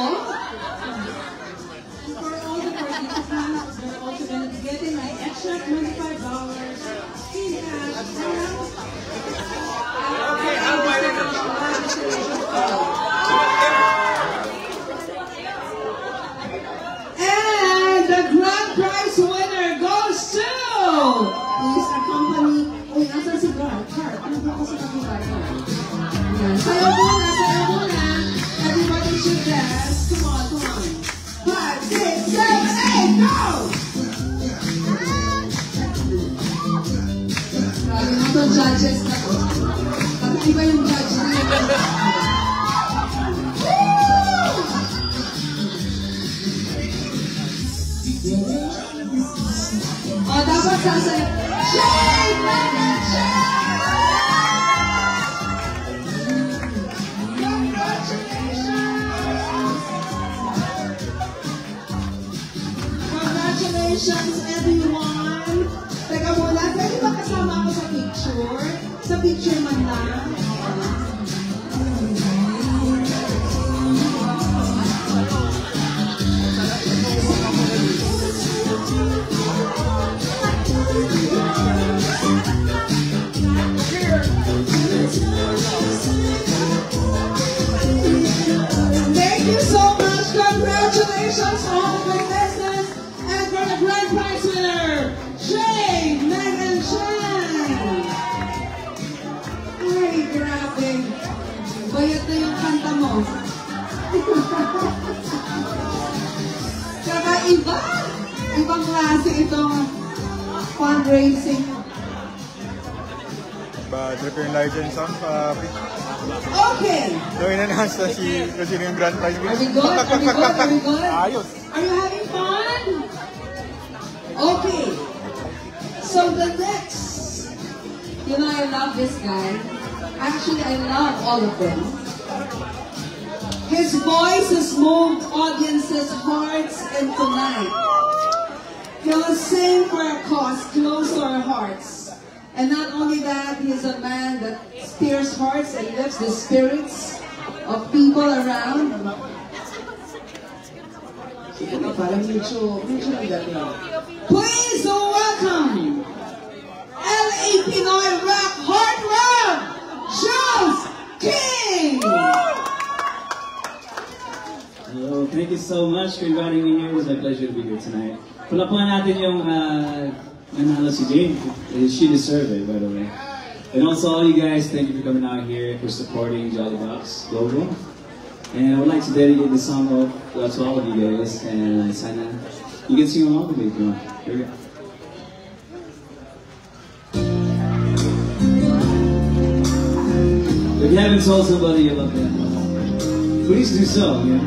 They're also going to be getting like extra $25 in cash. Okay, I'll buy it. And the grand prize winner goes to... Please accompany... Uy, nasan si Garth? Ano ba ako sa kapitay ko? Sayo muna! Everybody should dance. Come on. 5, 6, 7, 8, go! Grabe na itong judges na to. Pati iba yung judge na yun. O, dapat sasayo. Shake! Congratulations, everyone! Teka muna, pwede ba kasama ako sa picture? Sa picture man lang. Thank you so much. Congratulations on the business and for the grand prize winner, Jay, Meg and Jay. Kakaiba! Ibang klase itong fundraising. Trip yung license song pa. Okay! So, in-announce na kung sino yung grand prize winner. Are we good? Are we good? Are we good? Ayos! Are you having fun? Okay. So the next, you know, I love this guy. Actually, I love all of them. His voice has moved audiences' hearts, and tonight, he'll sing for a cause close to our hearts. And not only that, he's a man that stirs hearts and lifts the spirits of people around. Please welcome LA Pinoy Rock Heartthrob, Jules King! Hello, thank you so much for inviting me here. It was a pleasure to be here tonight. Pulapuan natin yung nanalo si Jane. She deserved it, by the way. And also all you guys, thank you for coming out here, for supporting Jolly Box Global. And I would like to dedicate this song to all of you guys. And sana, you can sing along with me if you want. Here we go. If you haven't told somebody you love them, please do so, yeah?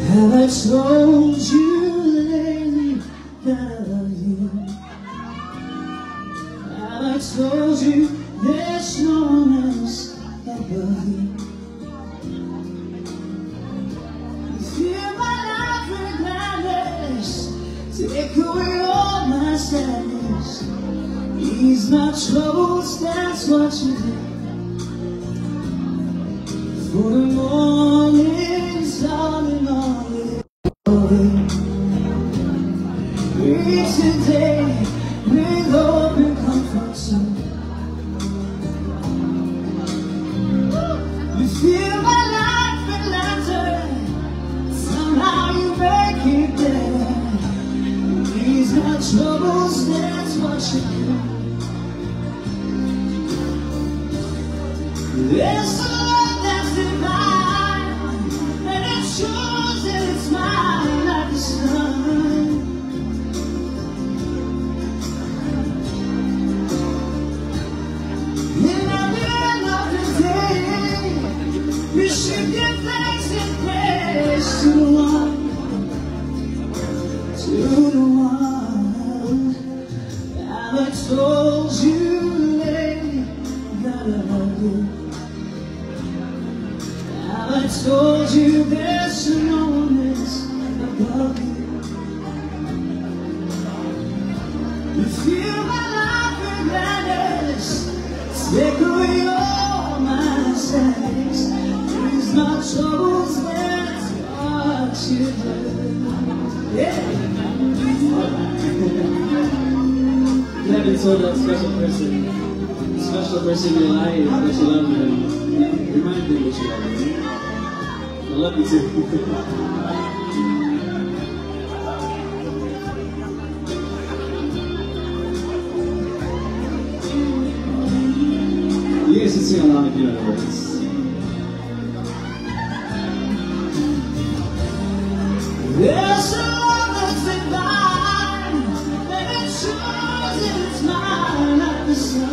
Have I told you lately that I love you? Have I told you there's no one else above you? You fill my life with gladness, take away all my sadness, ease my troubles, that's what you do. For the mornings, darling, only breathe today with open comfort soon. You fill my life with laughter, somehow you make it better. Ease my troubles, that's what you do. There's a love that's divine, and it shows that it's mine like the sun. And at the end of the day, we should give thanks and praise to the one, Have I told you lately that I love you? Have I told you there's no one else above you? You fill my life with gladness, take away all my sadness, ease my troubles, that's what you do. Yeah. You haven't told that special person in your life that you love them. Remind them that you love them. I love you too. You guys can sing along if you know the words. There's a love that's divine, and it shows that it's mine like the sun.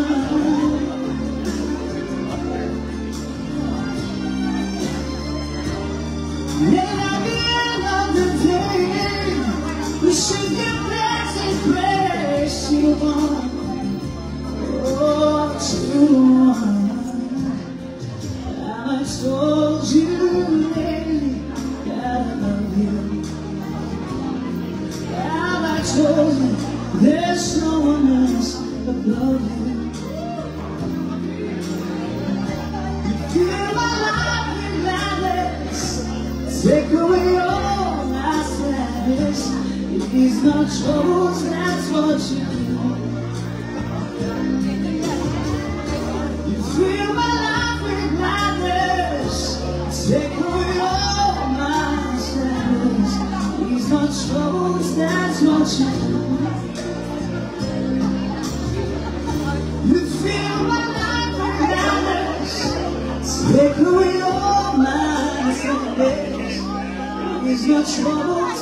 And at the end of the day, we should give thanks and praise to the one, oh, to the one. Have I told you lately that I love you? Have I told you there's no one else above you? You fill my life with gladness, take away all my sadness, ease my troubles, that's what you do. You fill my life with gladness, take away all my sadness, ease my troubles, that's what you do. You fill my life with Take away all my Sundays. Is your troubles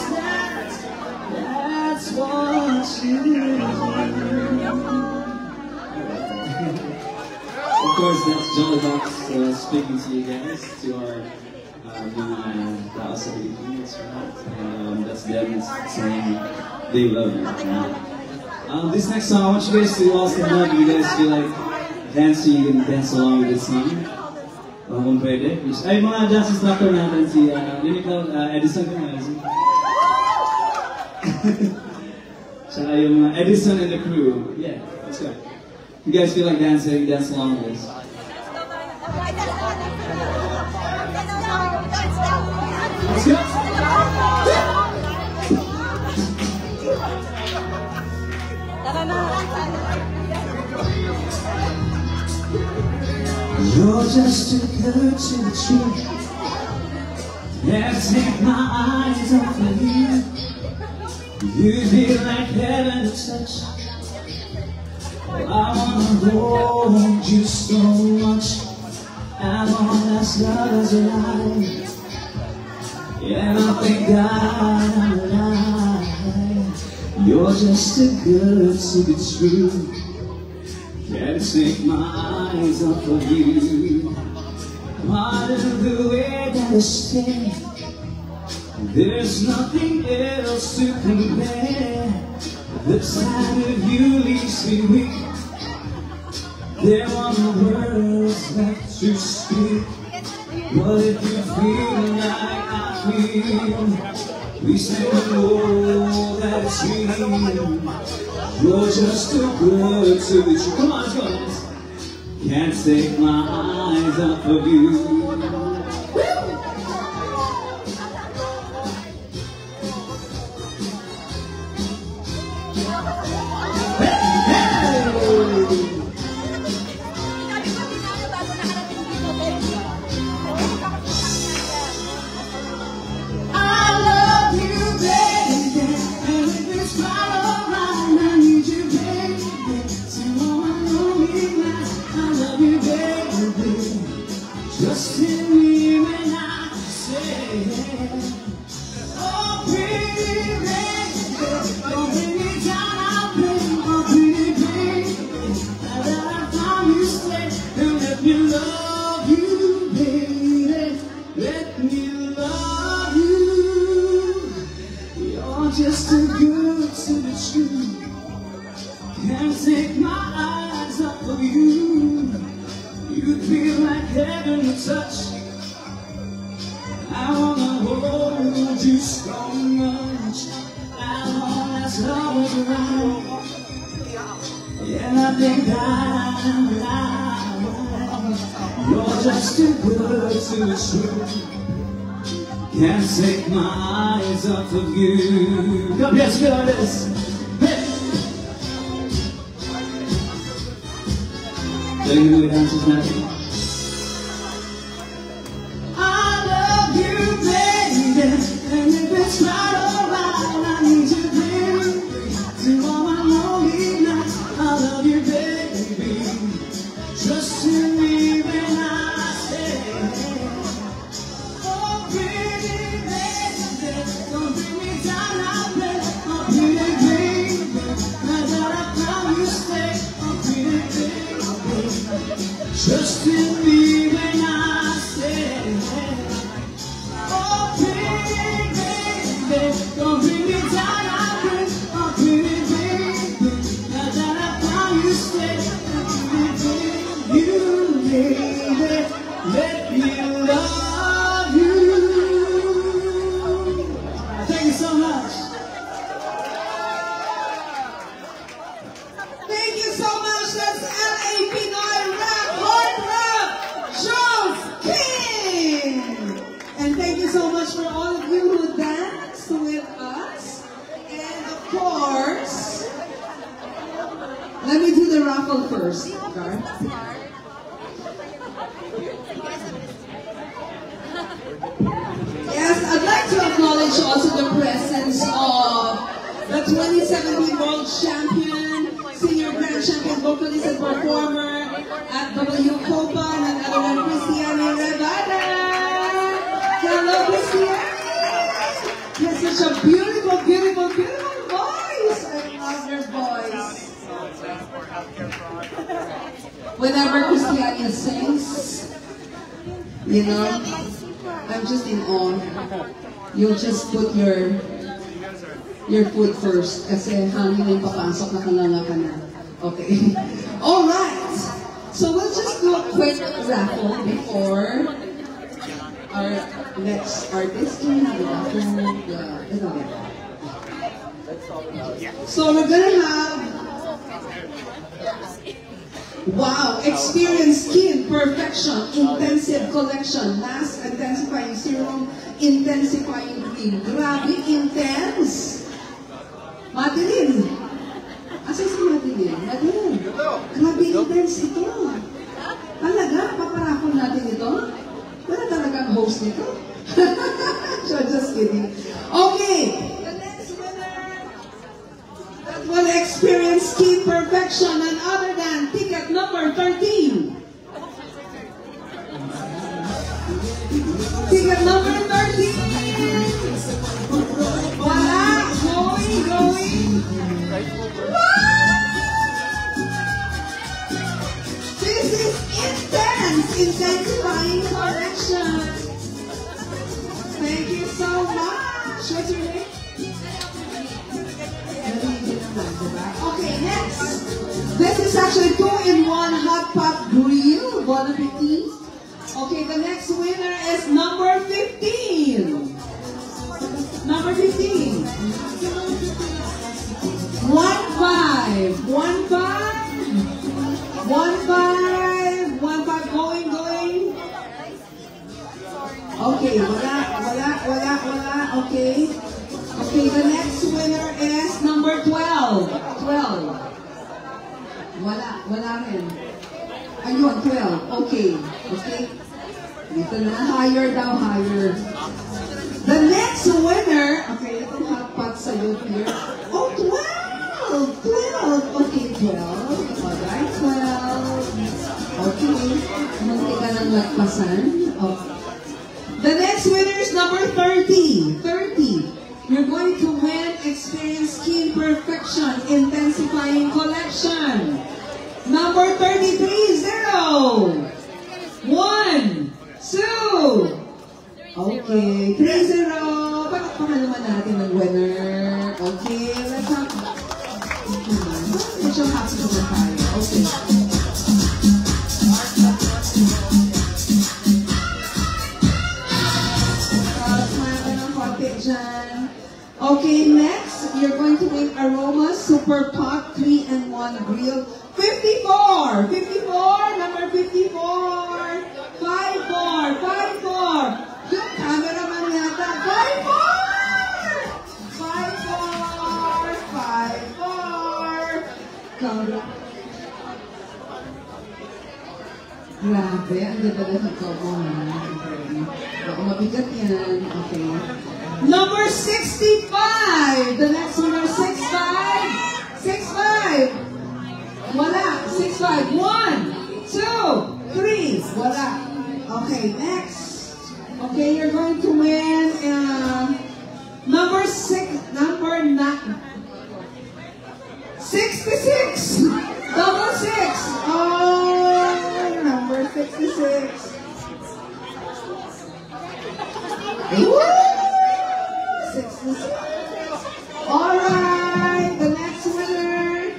that's what you do. Of course, that's Jolly Box speaking to you guys, to our mga tao sa Pilipinas, and that's them saying they love you. This next song, I want you guys to all stand up. You guys feel like dancing, you can dance along with this song. Kung pwede. Ay, mga dance instructor natin, si Edison ko nga. Tsaka yung Edison and the crew. Yeah, let's go. You guys feel like dancing, dance along with this. Let's go. You're just too good to be true. Can't take my eyes off of you. You feel like heaven to touch. I wanna hold you so much. I want as love as alive. And I thank God I'm alive. You're just too good to be true. Can't take my eyes off of you. Part of the way that I stay, there's nothing else to compare. The sight of you leaves me weak. There are no words left to speak. But if you feel like I feel, please let me know that it's real. You're just too good to be true. Come on, let's go. Can't take my eyes off of you. Just hear me when I say, oh pretty baby, don't bring me down, I'll bring my pretty baby. Now that I found you, stay and let me love you, baby. Let me love you. You're just too good to be true. Can't take my eyes off of you. You feel like heaven to touch. I wanna hold you so much. I want as long as around. Yeah, I think I'm alive. You're just too good to be true. Can't take my eyes off of you. Come, let's get on this. Doing the dances now. I love you, baby, and if it's not alright, I need you, baby. To all my lonely nights, I love you, baby. Trust in me when I say, oh, pretty baby, don't bring me down, I'll play. Oh, pretty baby, now that I found you, stay. Oh, pretty baby. Trust in me when I say, oh pretty baby, don't bring me down, I'll bring, oh pretty baby. Now that I found you, stay, oh pretty baby, you baby, let me love you. Thank you so much. Thank you so much. That's LA Pinoy Rap, Jones King. And thank you so much for all of you who danced with us. And of course, let me do the raffle first, Gar. Yes, I'd like to acknowledge also the presence of the 2017 World Champion, Senior Grand Champion Vocalist and Performer at W. Copa, and other than Christiane whenever Christiania sings, you know, I'm just in awe. You'll just put your foot first kasi hangin yung papasok, nakalanga ka na. Okay. Alright. So we'll just do a quick raffle before our next artist. Can we have a raffle? So we're gonna have, wow, Experience Skin Perfection Intensive Collection. Mask Intensifying Serum, Intensifying Cream. Grabe, intense. Madeline. Asa si Madeline? Madeline. Grabe, intense ito. Talaga, paparapon natin ito? Wala talagang host nito? So, just kidding. Okay. The next winner that will experience skin perfection and other than ticket number 13. Ticket number 13. Wala. Going. This is intense, intensifying correction. Thank you so much. What's your name? Okay, next. This is actually 2-in-1 hot pot grill. Bon appetit. Okay, the next winner is number 15. Number 15. 1-5. 1-5. Going. Okay, wala. Okay. Okay, the next winner is number 12. 12. Wala rin. Ayun, 12. Okay. Dito na, higher. The next winner, okay, itong hot pot sa'yo here. Oh, 12. Okay, 12. Alright, 12. Okay. Munti ka lang lagpasan. Okay. The next winner is number 30. 30. You're going to win Experience Skin Perfection Intensifying Collection. Number 33, 0. 1, 2. Okay, 3-0. Pakakpakan naman natin ang winner. Okay, let's have... Medyo happy naman tayo. Okay. Okay, next, you're going to win Aroma Super Pot 3-in-1 Grill. 54, number 54. 5-4. Yung cameraman yata. 5-4. Grabe, ang ganda na ito mo. Baka mabigat yan. Okay. Number 65. The next winner, 65. Wala. 65. 1, 2, 3. Wala. Okay, next. Okay, you're going to win number 66. Double 6. Oh, number 66. Woo! 66. Alright, the next winner.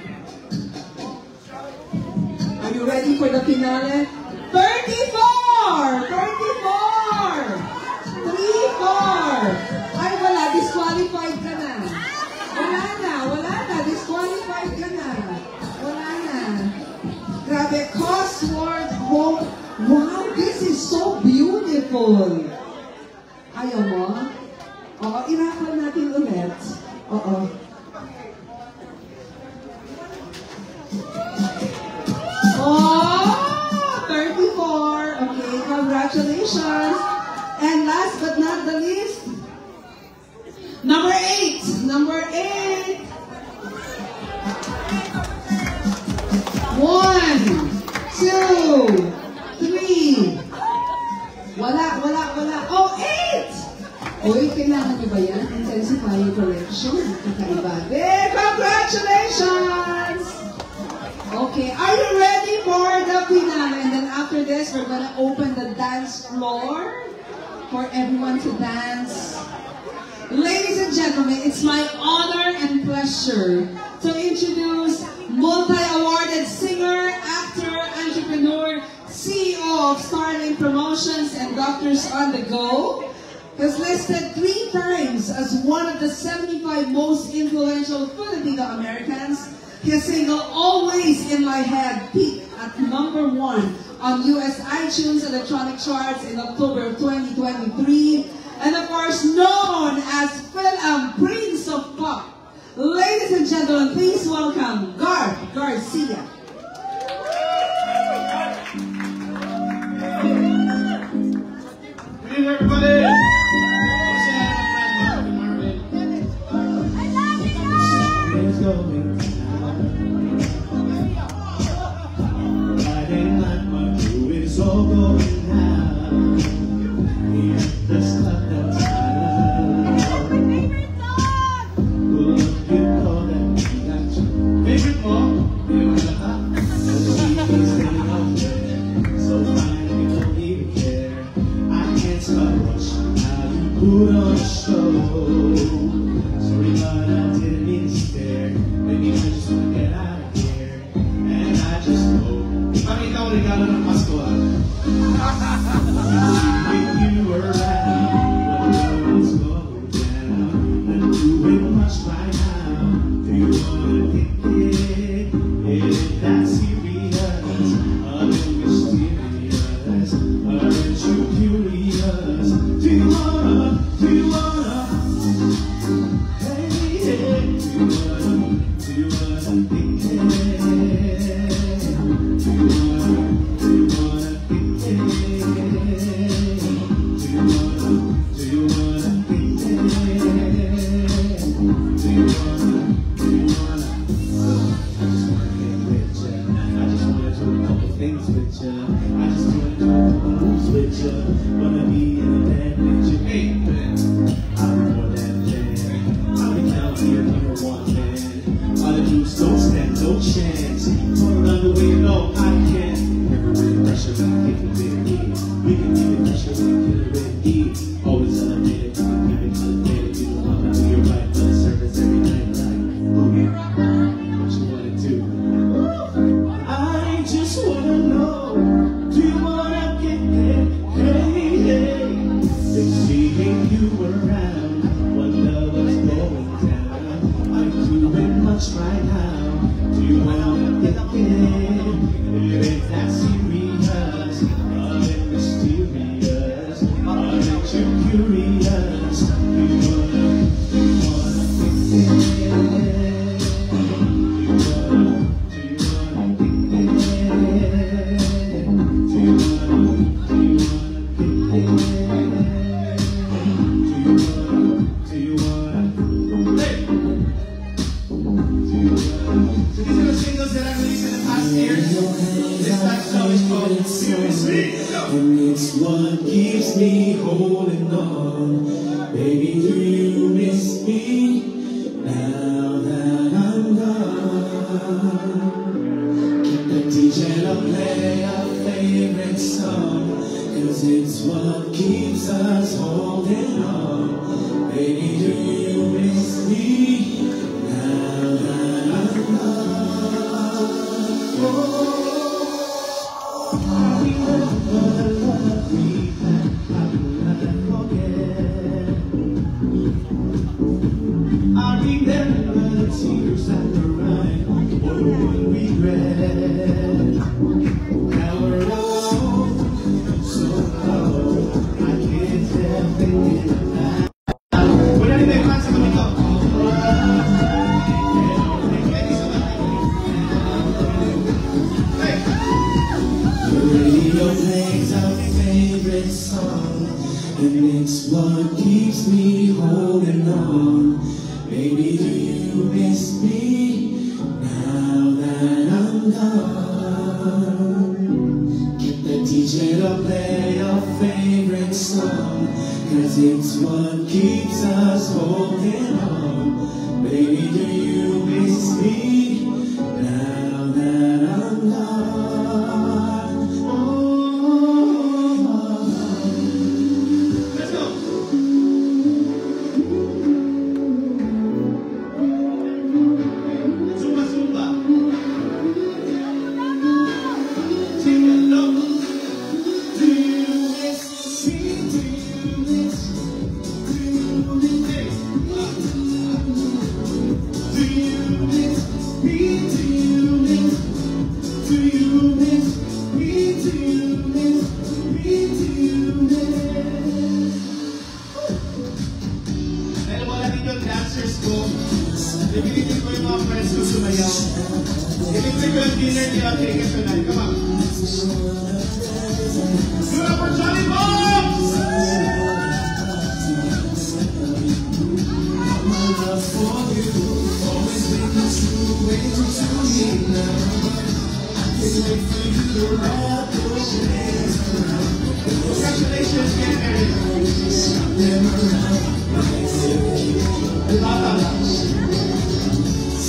Are you ready for the finale? 34! 34! 3-4! Ay, wala. Disqualified ka na. Wala na. Disqualified ka na. Wala na. Grabe. Cosworth Home. Wow, this is so beautiful. Ayaw mo? Oo, irapan natin ulit. Oo. Oh, 34. Okay, congratulations. And last but not the least, number 8. 1, 2, 3. Wala. Oh, 8! Uy, kailangan nyo ba yan? Intensifying correction. Kakaiba. Congratulations! Okay, are you ready for the finale? And then after this, we're gonna open the dance floor for everyone to dance. Ladies and gentlemen, it's my honor and pleasure to introduce multi-awarded singer, actor, entrepreneur, CEO of Starling Promotions and Doctors on the Go, was listed 3 times as one of the 75 most influential Filipino Americans. His single Always in My Head peaked at #1 on US iTunes electronic charts in October of 2023. And of course, known as Prince of Pop. Ladies and gentlemen, please welcome Garth Garcia. Good evening, everybody. It's all going down. The stuff that's favorite song? So fine, you don't even care. I can't stop watching how you put on a show. Sorry, but I didn't mean to stare. Maybe I just want to get out of here. And I just hope. Makita ko regalo ng Pasko. If you were around, the world's going down. I'm doing much right now. Do you wanna pick it? Is that serious? Are you mysterious? Aren't you curious? Do you wanna? Hey, hey, do you wanna pick it? Do you wanna pick it? Wanna be in a band with you, hey man. I'm more than that. I'll be down here number 1 man. All the dudes don't stand no chance. Turn around the way you know I can. Never really pressure, we can get it with it. We can give it pressure, we can get it with it. Always elevated, we can keep it elevated. You don't want to do your right for the service every night. Like, boogie, what you wanna do? I just wanna know, do you wanna get there? Hey, hey, they seeing you around, what love was going down. I'm doing much right now. Do you wanna get there? It ain't that serious, are it mysterious? Aren't you curious? Do you wanna get there? Do you wanna get there? Do you These are the singles that I released in the past years. This time song is called You Miss Me. And it's what keeps me holding on. Baby, do you miss me now that I'm gone? Get the DJ to play our favorite song, 'cause it's what keeps us holding on. Baby, do you miss me now that I'm gone? Oh, I remember the love we had, I will never forget. I remember the tears that were right, what would regret. Now we're alone, so alone, I can't help thinking about. Wala rin tayo sa kami ko. The radio plays our favorite song, and it's what keeps me holding on. Baby, do you miss me now that I'm gone? Get the DJ to play your favorite song, 'cause it's what keeps us holding on. Baby, do you miss me now that I'm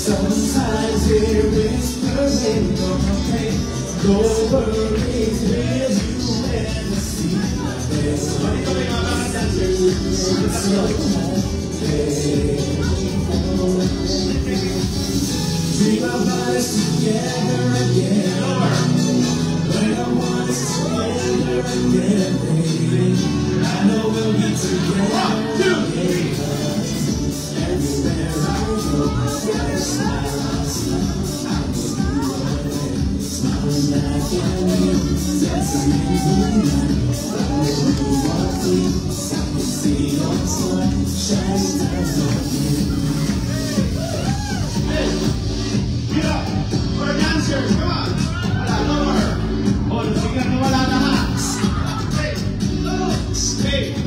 Sometimes it whispers in your pain. No worries, will you ever see? There's something dream of us together again. When I want us together again, baby, I know we'll be together again. Everywhere I go, I smile, I see you, smiling back at me, dancing in the moonlight. When you walk in, I can see your sun shining down on you. Get up! For a dancer, come on! Wala, no more! Oh, biglang nawala na ha! Hey! Hey!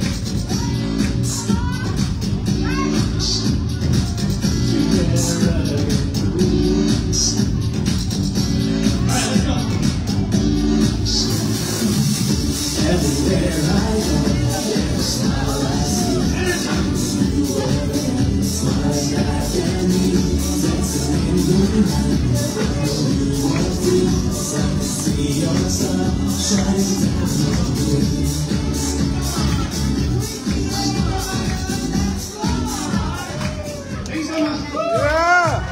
Everywhere I go, there's a smile I see. You again, smiling back at me, dancing in the moonlight. When you walk in, I can see your sun shining down on you. Thanks so much! Yeah!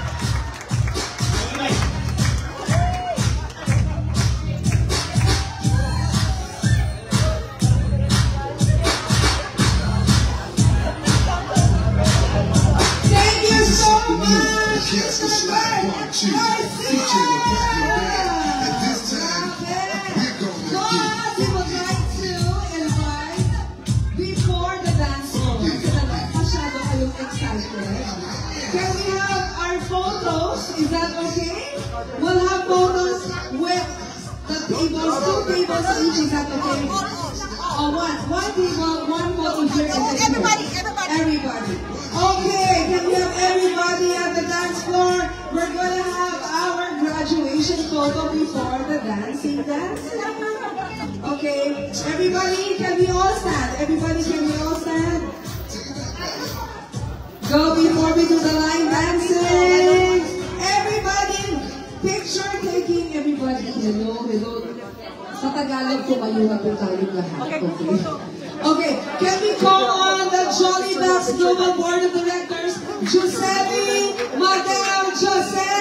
Can we have our photos? Is that okay? We'll have photos with the tables, 2 tables each. Is that okay? One table, one photo here. Everybody. Okay, can we have everybody at the dance floor? We're gonna have our graduation photo before the dancing dance. Okay, everybody, can we all stand? Everybody, can we all stand? Go before we do the line dancing. Everybody, picture taking. Everybody, hello. Sa Tagalog, kumayuha po tayong lahat. Okay, can we call on the Jollybox Global Board of Directors, Giuseppe, Madam Jose,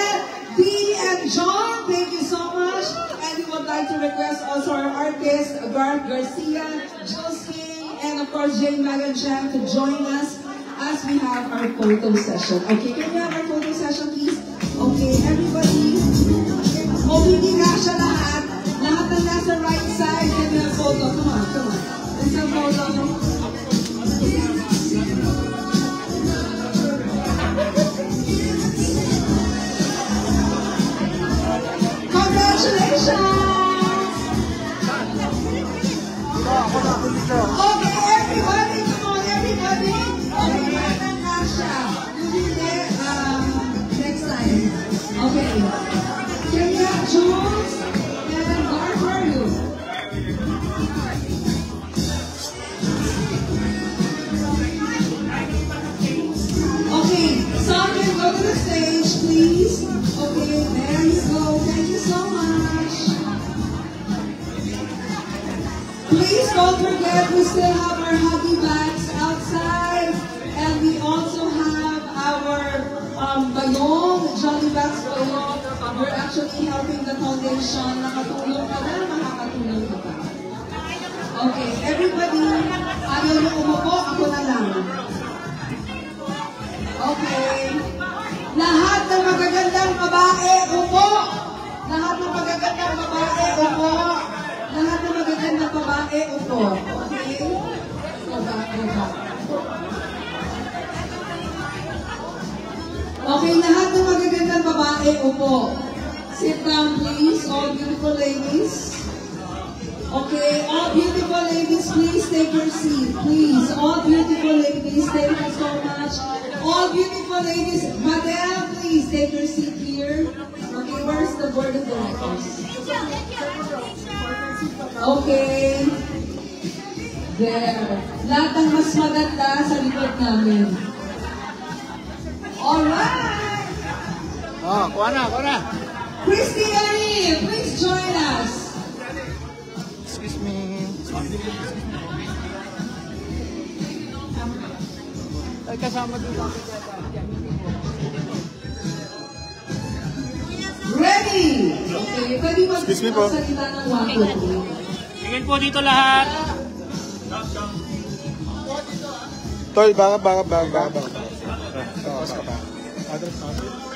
Dee, and John? Thank you so much. And we would like to request also our artists, Garth Garcia, Jules King, and of course, Jane Megan Cham to join us as we have our photo session. Okay, can we have our photo session, please? Okay, everybody. Oh, hindi kasha lahat. Lahat na nasa right side. Can we have photo? Come on. Let's have photo. Congratulations! Okay, everybody, come on, everybody. Next time. Okay. Can you have Jules and Garth? Where are you? Okay, Sonia, go to the stage, please. Okay, there you go. Thank you so much. Please don't forget, we still have our huggy bags outside. And we also have our Bayong, Jollybox Bayong. We're actually helping the foundation. Nakatulong ka na, makakatulong ka pa. Okay, everybody, ayaw niyo umupo, ako na lang. Okay. Lahat ng magagandang babae, upo. Lahat ng magagandang babae, upo. Lahat ng magagandang babae, upo. Okay? Baba. Okay, lahat ng magagandang babae, upo. Sit down, please, all beautiful ladies. Okay, all beautiful ladies, please take your seat. Please, all beautiful ladies, thank you so much. All beautiful ladies, madam, please take your seat here. Okay, where's the board of directors? Okay. There. Lahat ng mas maganda sa likod namin. Alright! Oh, kuha na. Christy Ari, please join us. Excuse me. Ay, kasama din ako. Ready! Okay, pwede Excuse me po. magsalita ng 1, 2, 3. Tingin po dito lahat. Tol, baka. Mas ka pa. Address na.